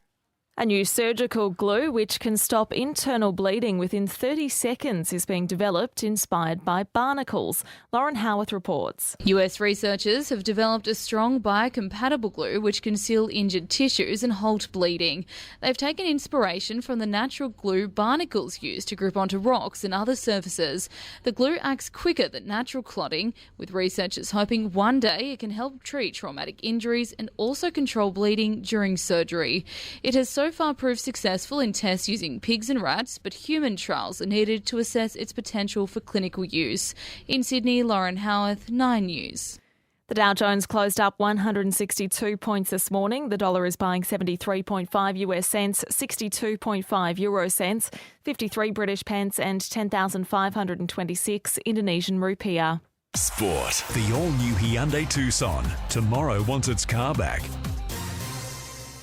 A new surgical glue which can stop internal bleeding within 30 seconds is being developed, inspired by barnacles. Lauren Howarth reports. US researchers have developed a strong biocompatible glue which can seal injured tissues and halt bleeding. They've taken inspiration from the natural glue barnacles use to grip onto rocks and other surfaces. The glue acts quicker than natural clotting, with researchers hoping one day it can help treat traumatic injuries and also control bleeding during surgery. It has so far proved successful in tests using pigs and rats, but human trials are needed to assess its potential for clinical use. In Sydney, Lauren Howarth, 9 News. The Dow Jones closed up 162 points this morning. The dollar is buying 73.5 US cents, 62.5 euro cents, 53 British pence and 10,526 Indonesian rupiah. Sport. The all-new Hyundai Tucson. Tomorrow wants its car back.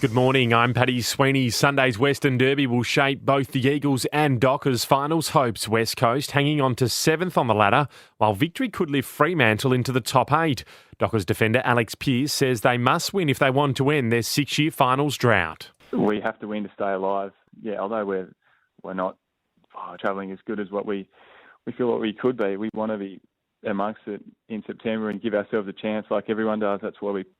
Good morning, I'm Paddy Sweeney. Sunday's Western Derby will shape both the Eagles and Dockers' finals hopes. West Coast hanging on to 7th on the ladder, while victory could lift Fremantle into the top 8. Dockers defender Alex Pearce says they must win if they want to end their 6-year finals drought. We have to win to stay alive. Yeah, although we're not travelling as good as what we feel what we could be, we want to be amongst it in September and give ourselves a chance like everyone does. That's why we do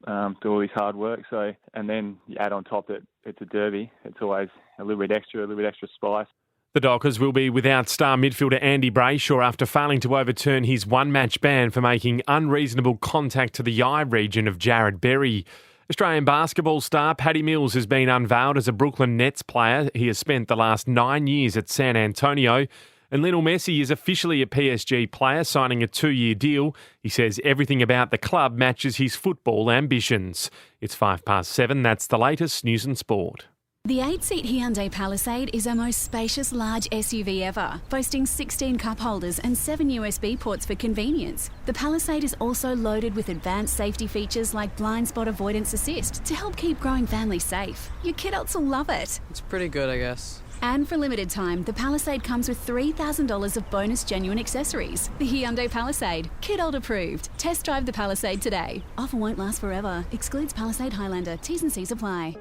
all this hard work. So, and then you add on top that it's a derby. It's always a little bit extra spice. The Dockers will be without star midfielder Andy Brayshaw after failing to overturn his one-match ban for making unreasonable contact to the eye region of Jared Berry. Australian basketball star Paddy Mills has been unveiled as a Brooklyn Nets player. He has spent the last 9 years at San Antonio. And Lionel Messi is officially a PSG player, signing a 2-year deal. He says everything about the club matches his football ambitions. It's 7:05. That's the latest news and sport. The 8-seat Hyundai Palisade is our most spacious large SUV ever, boasting 16 cup holders and 7 USB ports for convenience. The Palisade is also loaded with advanced safety features like blind spot avoidance assist to help keep growing families safe. Your kidults will love it. It's pretty good, I guess. And for a limited time, the Palisade comes with $3,000 of bonus genuine accessories. The Hyundai Palisade, kidult approved. Test drive the Palisade today. Offer won't last forever. Excludes Palisade Highlander. T's and C's apply.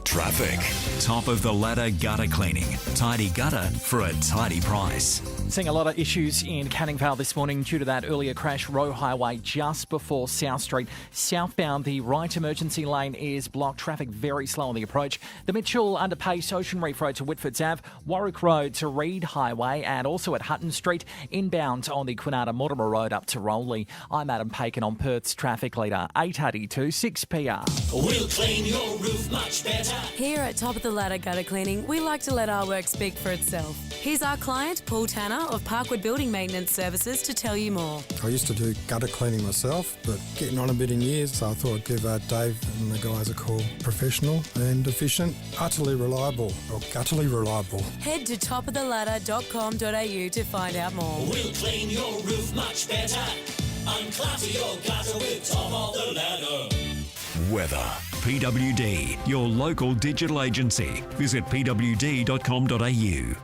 Traffic. Top of the ladder gutter cleaning. Tidy gutter for a tidy price. Seeing a lot of issues in Canning Vale this morning due to that earlier crash. Roe Highway just before South Street. Southbound, the right emergency lane is blocked. Traffic very slow on the approach. The Mitchell Underpace, Ocean Reef Road to Whitfords Ave, Warwick Road to Reed Highway, and also at Hutton Street, inbound on the Quinata Mortimer Road up to Rowley. I'm Adam Pakin on Perth's traffic leader, 882 6PR. We'll clean your roof much better. Here at Top of the Ladder Gutter Cleaning, we like to let our work speak for itself. Here's our client, Paul Tanner of Parkwood Building Maintenance Services, to tell you more. I used to do gutter cleaning myself, but getting on a bit in years, so I thought I'd give Dave and the guys a call. Professional and efficient, utterly reliable, or gutterly reliable. Head to topoftheladder.com.au to find out more. We'll clean your roof much better. Unclutter your gutter with Top of the Ladder. Weather. PWD, your local digital agency. Visit pwd.com.au.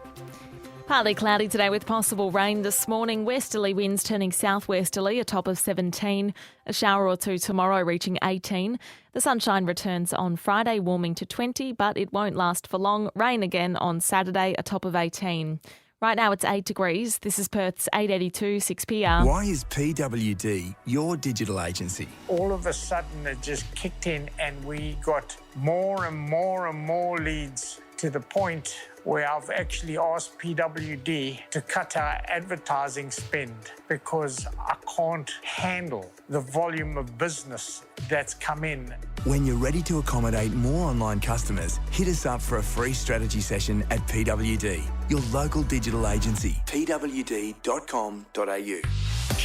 Partly cloudy today with possible rain this morning. Westerly winds turning southwesterly, a top of 17. A shower or two tomorrow, reaching 18. The sunshine returns on Friday, warming to 20, but it won't last for long. Rain again on Saturday, a top of 18. Right now it's 8 degrees. This is Perth's 882 6PR. Why is PWD your digital agency? All of a sudden it just kicked in and we got more and more and more leads to the point where I've actually asked PWD to cut our advertising spend because I can't handle the volume of business that's come in. When you're ready to accommodate more online customers, hit us up for a free strategy session at PWD, your local digital agency, pwd.com.au.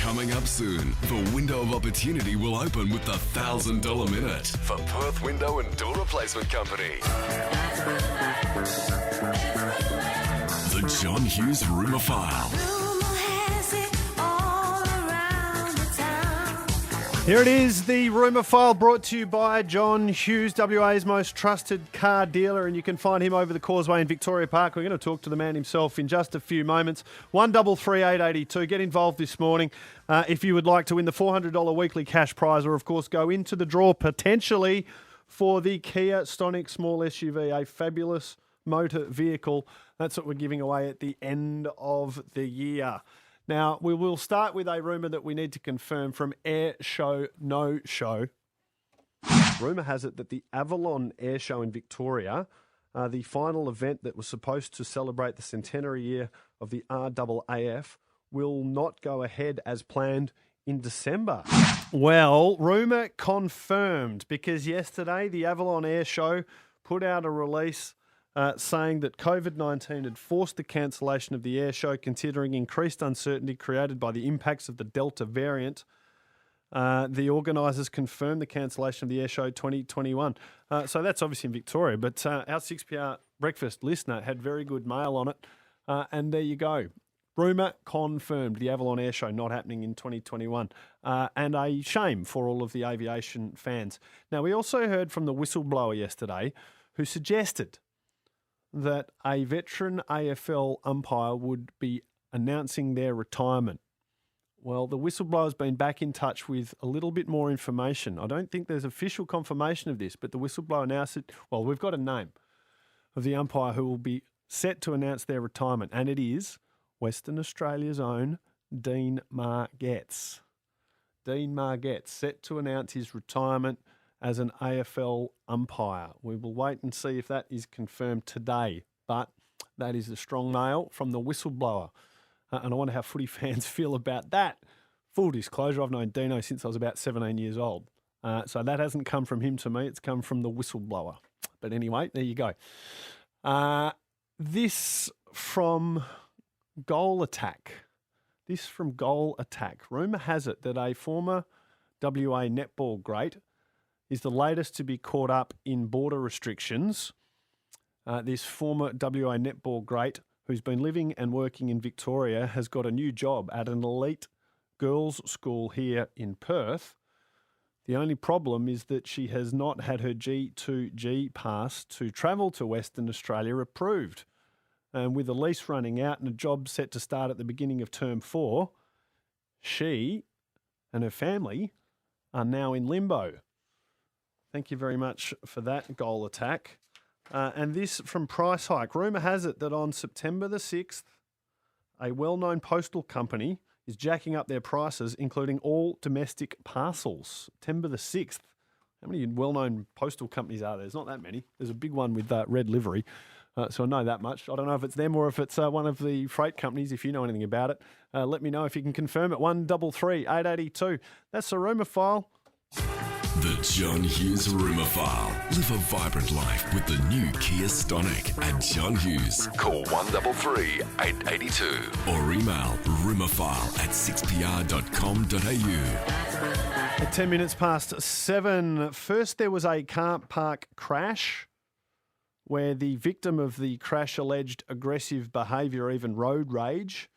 Coming up soon, the window of opportunity will open with the $1,000 minute for Perth Window and Door Replacement Company. The John Hughes Rumour File. Here it is, the Rumour File brought to you by John Hughes, WA's most trusted car dealer, and you can find him over the Causeway in Victoria Park. We're going to talk to the man himself in just a few moments. 133882. Get involved this morning if you would like to win the $400 weekly cash prize, or of course go into the draw potentially for the Kia Stonic small SUV, a fabulous motor vehicle. That's what we're giving away at the end of the year. Now, we will start with a rumour that we need to confirm from Air Show No Show. Rumour has it that the Avalon Air Show in Victoria, the final event that was supposed to celebrate the centenary year of the RAAF, will not go ahead as planned in December. Well, rumour confirmed, because yesterday the Avalon Air Show put out a release saying that COVID-19 had forced the cancellation of the air show, considering increased uncertainty created by the impacts of the Delta variant. The organisers confirmed the cancellation of the air show 2021. So that's obviously in Victoria, but our 6PR breakfast listener had very good mail on it. And there you go. Rumour confirmed, the Avalon Air Show not happening in 2021. And a shame for all of the aviation fans. Now, we also heard from the whistleblower yesterday who suggested that a veteran AFL umpire would be announcing their retirement. Well, the whistleblower's been back in touch with a little bit more information. I don't think there's official confirmation of this, but the whistleblower now said, well, we've got a name of the umpire who will be set to announce their retirement, and it is Western Australia's own Dean Margetts. Dean Margetts set to announce his retirement as an AFL umpire. We will wait and see if that is confirmed today, but that is a strong mail from the whistleblower. And I wonder how footy fans feel about that. Full disclosure, I've known Dino since I was about 17 years old. So that hasn't come from him to me, it's come from the whistleblower. But anyway, there you go. This from Goal Attack. Rumour has it that a former WA netball great is the latest to be caught up in border restrictions. This former WA netball great, who's been living and working in Victoria, has got a new job at an elite girls' school here in Perth. The only problem is that she has not had her G2G pass to travel to Western Australia approved. And with the lease running out and a job set to start at the beginning of term 4, she and her family are now in limbo. Thank you very much for that, Goal Attack. And this from Price Hike. Rumour has it that on September the 6th, a well-known postal company is jacking up their prices, including all domestic parcels. September the 6th. How many well-known postal companies are there? There's not that many. There's a big one with red livery. So I know that much. I don't know if it's them or if it's one of the freight companies. If you know anything about it, let me know if you can confirm it. 133882. That's the Rumour File. The John Hughes Rumour File. Live a vibrant life with the new Kia Stonic at John Hughes. Call 133882 or email rumourfile@6pr.com.au. At 10 minutes past 7. First, there was a car park crash where the victim of the crash alleged aggressive behaviour, even road rage.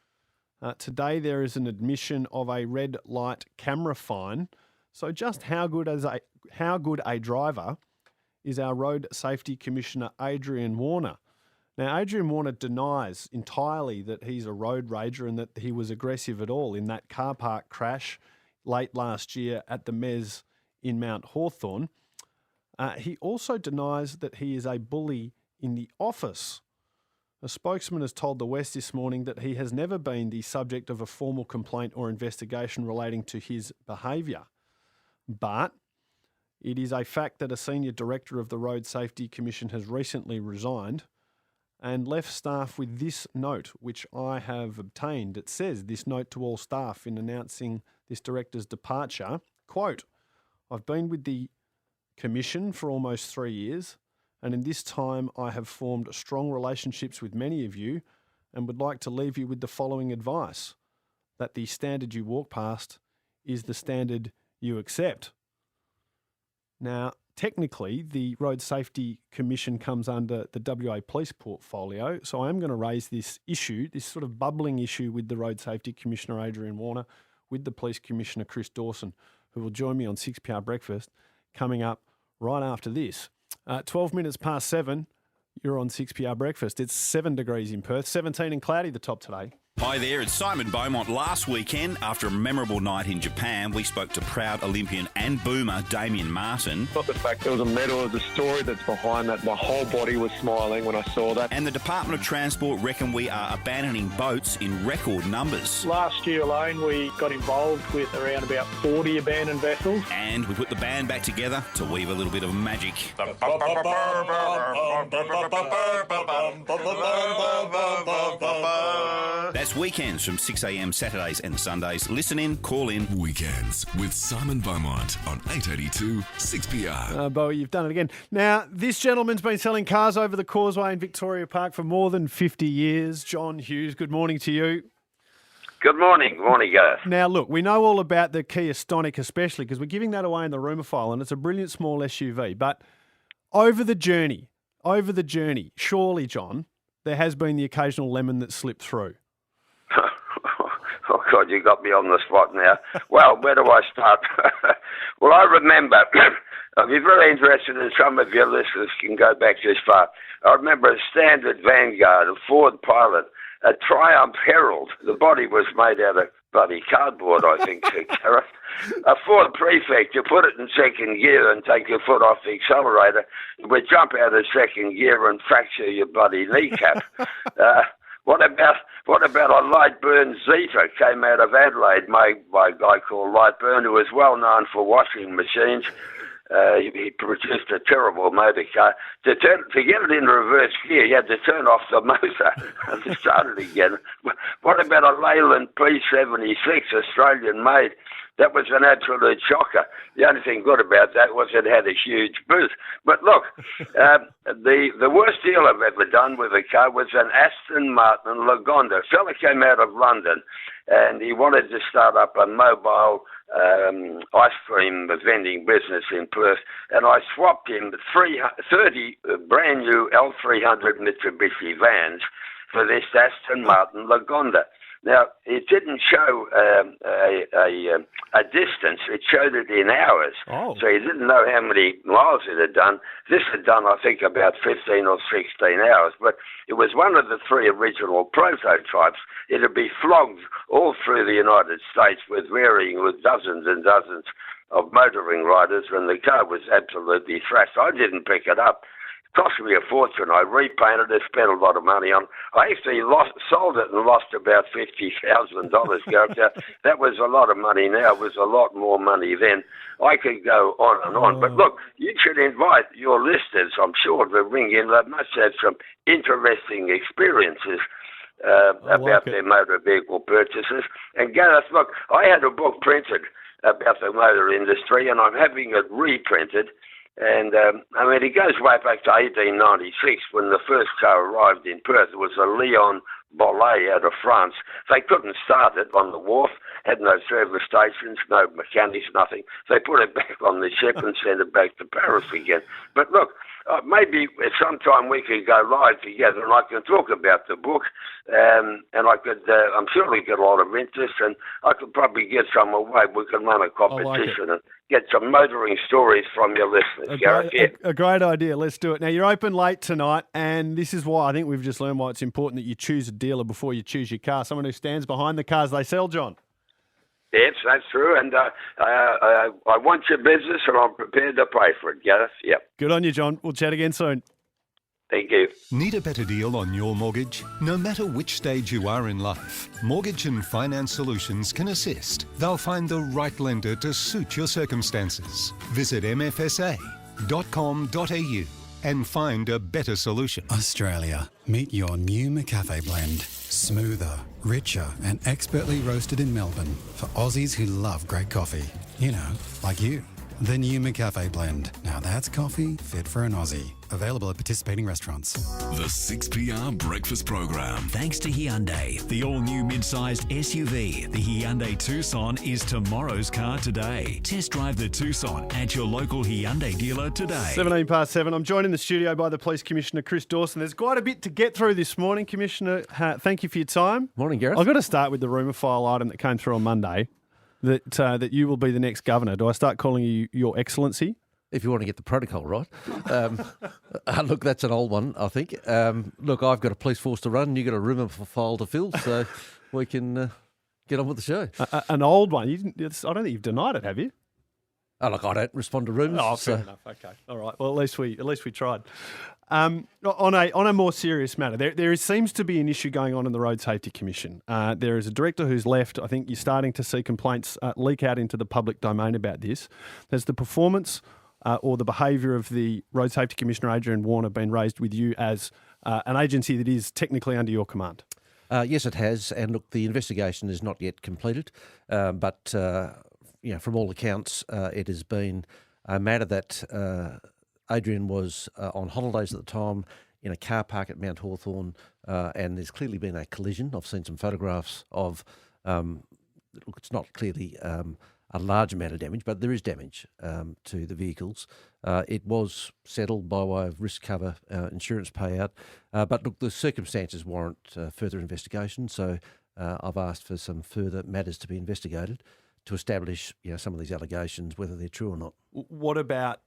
Today, there is an admission of a red light camera fine. So just how good a driver is our Road Safety Commissioner, Adrian Warner. Now, Adrian Warner denies entirely that he's a road rager and that he was aggressive at all in that car park crash late last year at the Mez in Mount Hawthorn. He also denies that he is a bully in the office. A spokesman has told the West this morning that he has never been the subject of a formal complaint or investigation relating to his behaviour. But it is a fact that a senior director of the Road Safety Commission has recently resigned and left staff with this note, which I have obtained. It says, this note to all staff in announcing this director's departure, quote, I've been with the Commission for almost 3 years, and in this time I have formed strong relationships with many of you and would like to leave you with the following advice, that the standard you walk past is the standard you accept. Now, technically, the Road Safety Commission comes under the WA Police portfolio, so I am going to raise this issue, this sort of bubbling issue with the Road Safety Commissioner, Adrian Warner, with the Police Commissioner, Chris Dawson, who will join me on 6PR Breakfast coming up right after this. 12 minutes past 7, you're on 6PR Breakfast. It's 7 degrees in Perth, 17 and cloudy the top today. Hi there, it's Simon Beaumont. Last weekend, after a memorable night in Japan, we spoke to proud Olympian and boomer Damien Martin. Not the fact there was a medal, the story that's behind that. My whole body was smiling when I saw that. And the Department of Transport reckon we are abandoning boats in record numbers. Last year alone, we got involved with around about 40 abandoned vessels. And we put the band back together to weave a little bit of magic. That's weekends from 6 a.m. Saturdays and Sundays. Listen in, call in. Weekends with Simon Beaumont on 882 6PR. Bowie, you've done it again. Now, this gentleman's been selling cars over the causeway in Victoria Park for more than 50 years. John Hughes, good morning to you. Good morning. Morning, guys. Now, look, we know all about the Kia Stonic especially because we're giving that away in the rumour file and it's a brilliant small SUV. But over the journey, surely, John, there has been the occasional lemon that slipped through. Oh, God, you got me on the spot now. Well, where do I start? Well, I remember, I'll be very interested in some of your listeners can go back this far. I remember a Standard Vanguard, a Ford Pilot, a Triumph Herald. The body was made out of bloody cardboard, I think, Gareth. A Ford Prefect, you put it in second gear and take your foot off the accelerator, it would jump out of second gear and fracture your bloody kneecap. What about a Lightburn Zeta? Came out of Adelaide, made by a guy called Lightburn, who was well known for washing machines. He produced a terrible motor car. To get it in reverse gear, you had to turn off the motor and start it again. What about a Leyland P76, Australian made? That was an absolute shocker. The only thing good about that was it had a huge boot. But look, the worst deal I've ever done with a car was an Aston Martin Lagonda. A fella came out of London and he wanted to start up a mobile ice cream vending business in Perth, and I swapped him 30 brand new L300 Mitsubishi vans for this Aston Martin Lagonda. Now, it didn't show a distance. It showed it in hours. Oh. So you didn't know how many miles it had done. This had done, I think, about 15 or 16 hours. But it was one of the 3 original prototypes. It would be flogged all through the United States with dozens and dozens of motoring riders, and the car was absolutely thrashed. I didn't pick it up. Cost me a fortune. I repainted it, spent a lot of money on it. I actually sold it and lost about $50,000. That was a lot of money now. It was a lot more money then. I could go on and on. But look, you should invite your listeners, I'm sure, to ring in. They must have some interesting experiences about their motor vehicle purchases. And Gareth, look, I had a book printed about the motor industry, and I'm having it reprinted. And, it goes way back to 1896 when the first car arrived in Perth. It was a Leon Bollet out of France. They couldn't start it on the wharf, had no service stations, no mechanics, nothing. They put it back on the ship and sent it back to Paris again. But look, maybe sometime we could go live together and I can talk about the book, and I could, I'm sure we get a lot of interest, and I could probably get some away. We can run a competition and get some motoring stories from your listeners, Gareth. A great idea. Let's do it. Now, you're open late tonight, and this is why I think we've just learned why it's important that you choose a dealer before you choose your car, someone who stands behind the cars they sell, John. Yes, that's true, and I want your business, and I'm prepared to pay for it, Gareth. Yep. Good on you, John. We'll chat again soon. Thank you. Need a better deal on your mortgage? No matter which stage you are in life, Mortgage and Finance Solutions can assist. They'll find the right lender to suit your circumstances. Visit mfsa.com.au and find a better solution. Australia, meet your new McCafe blend. Smoother, richer and expertly roasted in Melbourne for Aussies who love great coffee. You know, like you. The new McCafe blend. Now that's coffee fit for an Aussie. Available at participating restaurants. The 6PR Breakfast Program. Thanks to Hyundai, the all-new mid-sized SUV, the Hyundai Tucson is tomorrow's car today. Test drive the Tucson at your local Hyundai dealer today. 17 past 7. I'm joined in the studio by the Police Commissioner, Chris Dawson. There's quite a bit to get through this morning, Commissioner. Thank you for your time. Morning, Gareth. I've got to start with the rumour file item that came through on Monday, that you will be the next governor. Do I start calling you Your Excellency? If you want to get the protocol right. Look, that's an old one, I think. Look, I've got a police force to run and you've got a rumour file to fill, so we can get on with the show. An old one? I don't think you've denied it, have you? Oh, look, I don't respond to rumours. Oh, fair enough. Okay. All right. Well, at least we tried. On a more serious matter, there seems to be an issue going on in the Road Safety Commission. There is a director who's left. I think you're starting to see complaints leak out into the public domain about this. There's the performance or the behaviour of the Road Safety Commissioner, Adrian Warner, been raised with you as an agency that is technically under your command. Yes, it has. And look, the investigation is not yet completed, but from all accounts, it has been a matter that Adrian was on holidays at the time in a car park at Mount Hawthorn, and there's clearly been a collision. I've seen some photographs of, look, it's not clearly a large amount of damage, but there is damage to the vehicles. It was settled by way of risk cover insurance payout, but look, the circumstances warrant further investigation, so I've asked for some further matters to be investigated to establish some of these allegations, whether they're true or not. What about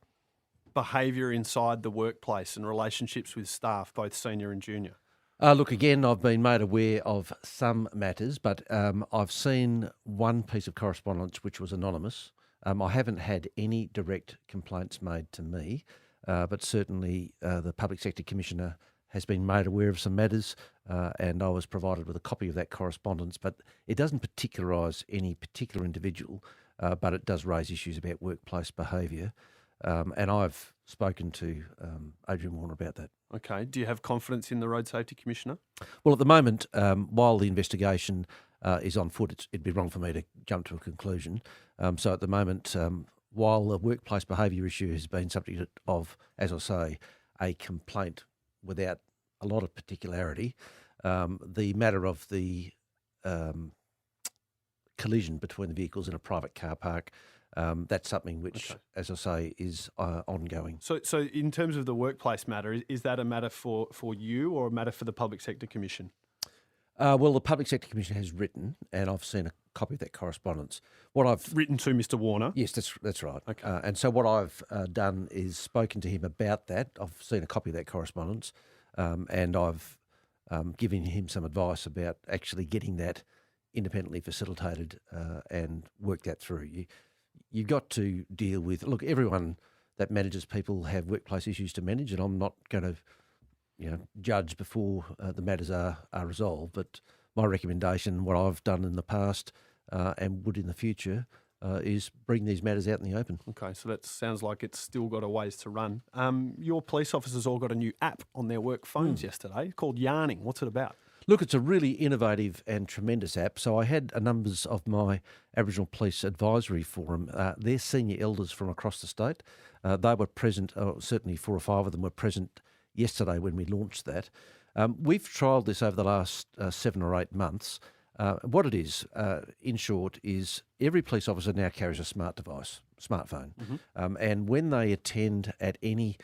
behaviour inside the workplace and relationships with staff, both senior and junior? Look, again, I've been made aware of some matters, but I've seen one piece of correspondence which was anonymous. I haven't had any direct complaints made to me, but certainly the Public Sector Commissioner has been made aware of some matters, and I was provided with a copy of that correspondence, but it doesn't particularise any particular individual, but it does raise issues about workplace behaviour. And I've spoken to Adrian Warner about that. Okay. Do you have confidence in the Road Safety Commissioner? Well, at the moment, while the investigation is on foot, it'd be wrong for me to jump to a conclusion. So at the moment, while the workplace behaviour issue has been subject of, as I say, a complaint without a lot of particularity, the matter of the collision between the vehicles in a private car park, that's something which, as I say, is ongoing. So in terms of the workplace matter, is that a matter for you or a matter for the Public Sector Commission? Well, the Public Sector Commission has written, and I've seen a copy of that correspondence. What I've written to Mr. Warner? Yes, that's right. Okay. And so what I've done is spoken to him about that. I've seen a copy of that correspondence, and I've given him some advice about actually getting that independently facilitated and work that through. You've got to deal with, look, everyone that manages people have workplace issues to manage, and I'm not going to judge before the matters are resolved. But my recommendation, what I've done in the past and would in the future, is bring these matters out in the open. Okay, so that sounds like it's still got a ways to run. Your police officers all got a new app on their work phones yesterday called Yarning. What's it about? Look, it's a really innovative and tremendous app. So I had a numbers of my Aboriginal Police Advisory Forum. They're senior elders from across the state. They were present, certainly 4 or 5 of them were present yesterday when we launched that. We've trialled this over the last 7 or 8 months. What it is, in short, is every police officer now carries a smartphone. And when they attend at any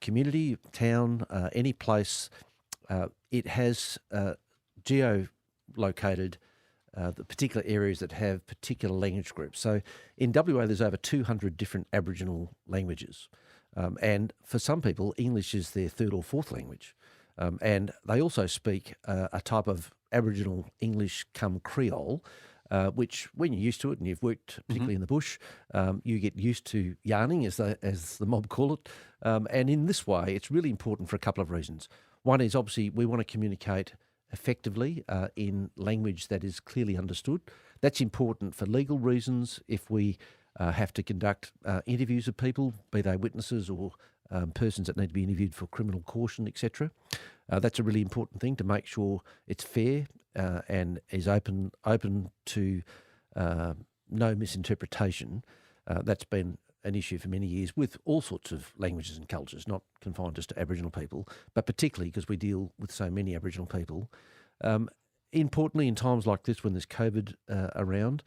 community, town, any place, it has geolocated the particular areas that have particular language groups. So in WA, there's over 200 different Aboriginal languages. And for some people, English is their 3rd or 4th language. And they also speak a type of Aboriginal English cum Creole which when you're used to it and you've worked particularly in the bush, you get used to yarning, as the mob call it. And in this way, it's really important for a couple of reasons. One is obviously we want to communicate effectively in language that is clearly understood. That's important for legal reasons. If we have to conduct interviews of people, be they witnesses or persons that need to be interviewed for criminal caution, etc. That's a really important thing to make sure it's fair and is open to no misinterpretation. That's been an issue for many years with all sorts of languages and cultures, not confined just to Aboriginal people, but particularly because we deal with so many Aboriginal people. Importantly, in times like this when there's COVID around,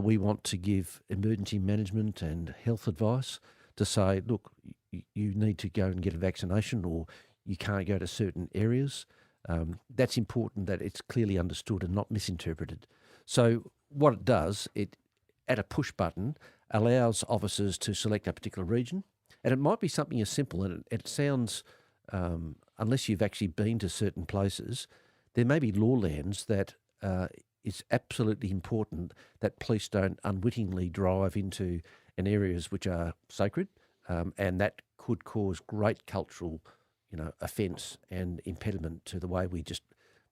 we want to give emergency management and health advice to say, look, you need to go and get a vaccination or you can't go to certain areas. That's important that it's clearly understood and not misinterpreted. So what it does, it at a push button allows officers to select a particular region. And it might be something as simple, and it sounds, unless you've actually been to certain places, there may be lawlands that it's absolutely important that police don't unwittingly drive into areas which are sacred, and that could cause great cultural, offence and impediment to the way we just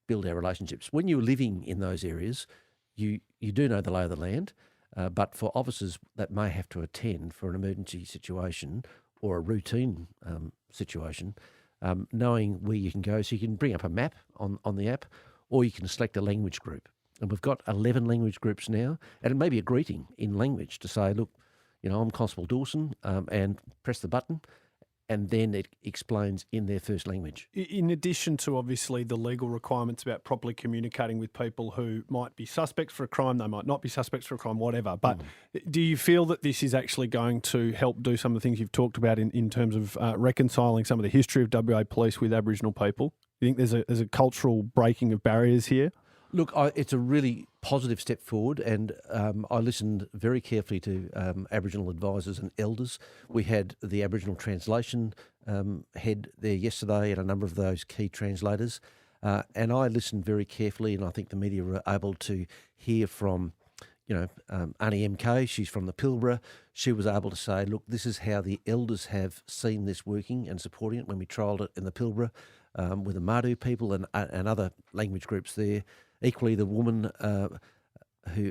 build our relationships. When you're living in those areas, you do know the lay of the land, but for officers that may have to attend for an emergency situation or a routine situation, knowing where you can go, so you can bring up a map on the app, or you can select a language group. And we've got 11 language groups now, and it may be a greeting in language to say, look, I'm Constable Dawson, and press the button, and then it explains in their first language. In addition to obviously the legal requirements about properly communicating with people who might be suspects for a crime, they might not be suspects for a crime, whatever. But do you feel that this is actually going to help do some of the things you've talked about in terms of reconciling some of the history of WA Police with Aboriginal people? Do you think there's a cultural breaking of barriers here? Look, it's a really positive step forward, and I listened very carefully to Aboriginal advisors and elders. We had the Aboriginal translation head there yesterday and a number of those key translators, and I listened very carefully, and I think the media were able to hear from, Annie MK, she's from the Pilbara. She was able to say, look, this is how the elders have seen this working and supporting it when we trialled it in the Pilbara with the Madu people and other language groups there. Equally, the woman,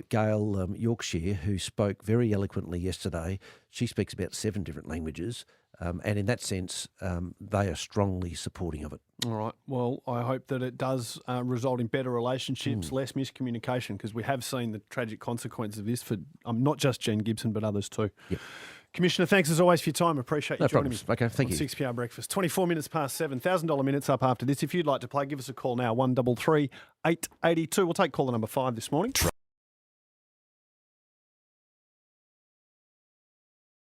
Gail Yorkshire, who spoke very eloquently yesterday, she speaks about 7 different languages, and in that sense, they are strongly supporting of it. All right. Well, I hope that it does result in better relationships, less miscommunication, because we have seen the tragic consequences of this for not just Jen Gibson, but others too. Yep. Commissioner, thanks as always for your time. Appreciate you joining me. Okay, thank you. 6PR breakfast. 24 minutes past 7. $1,000 minutes up after this. If you'd like to play, give us a call now. 133 882. We'll take caller number 5 this morning.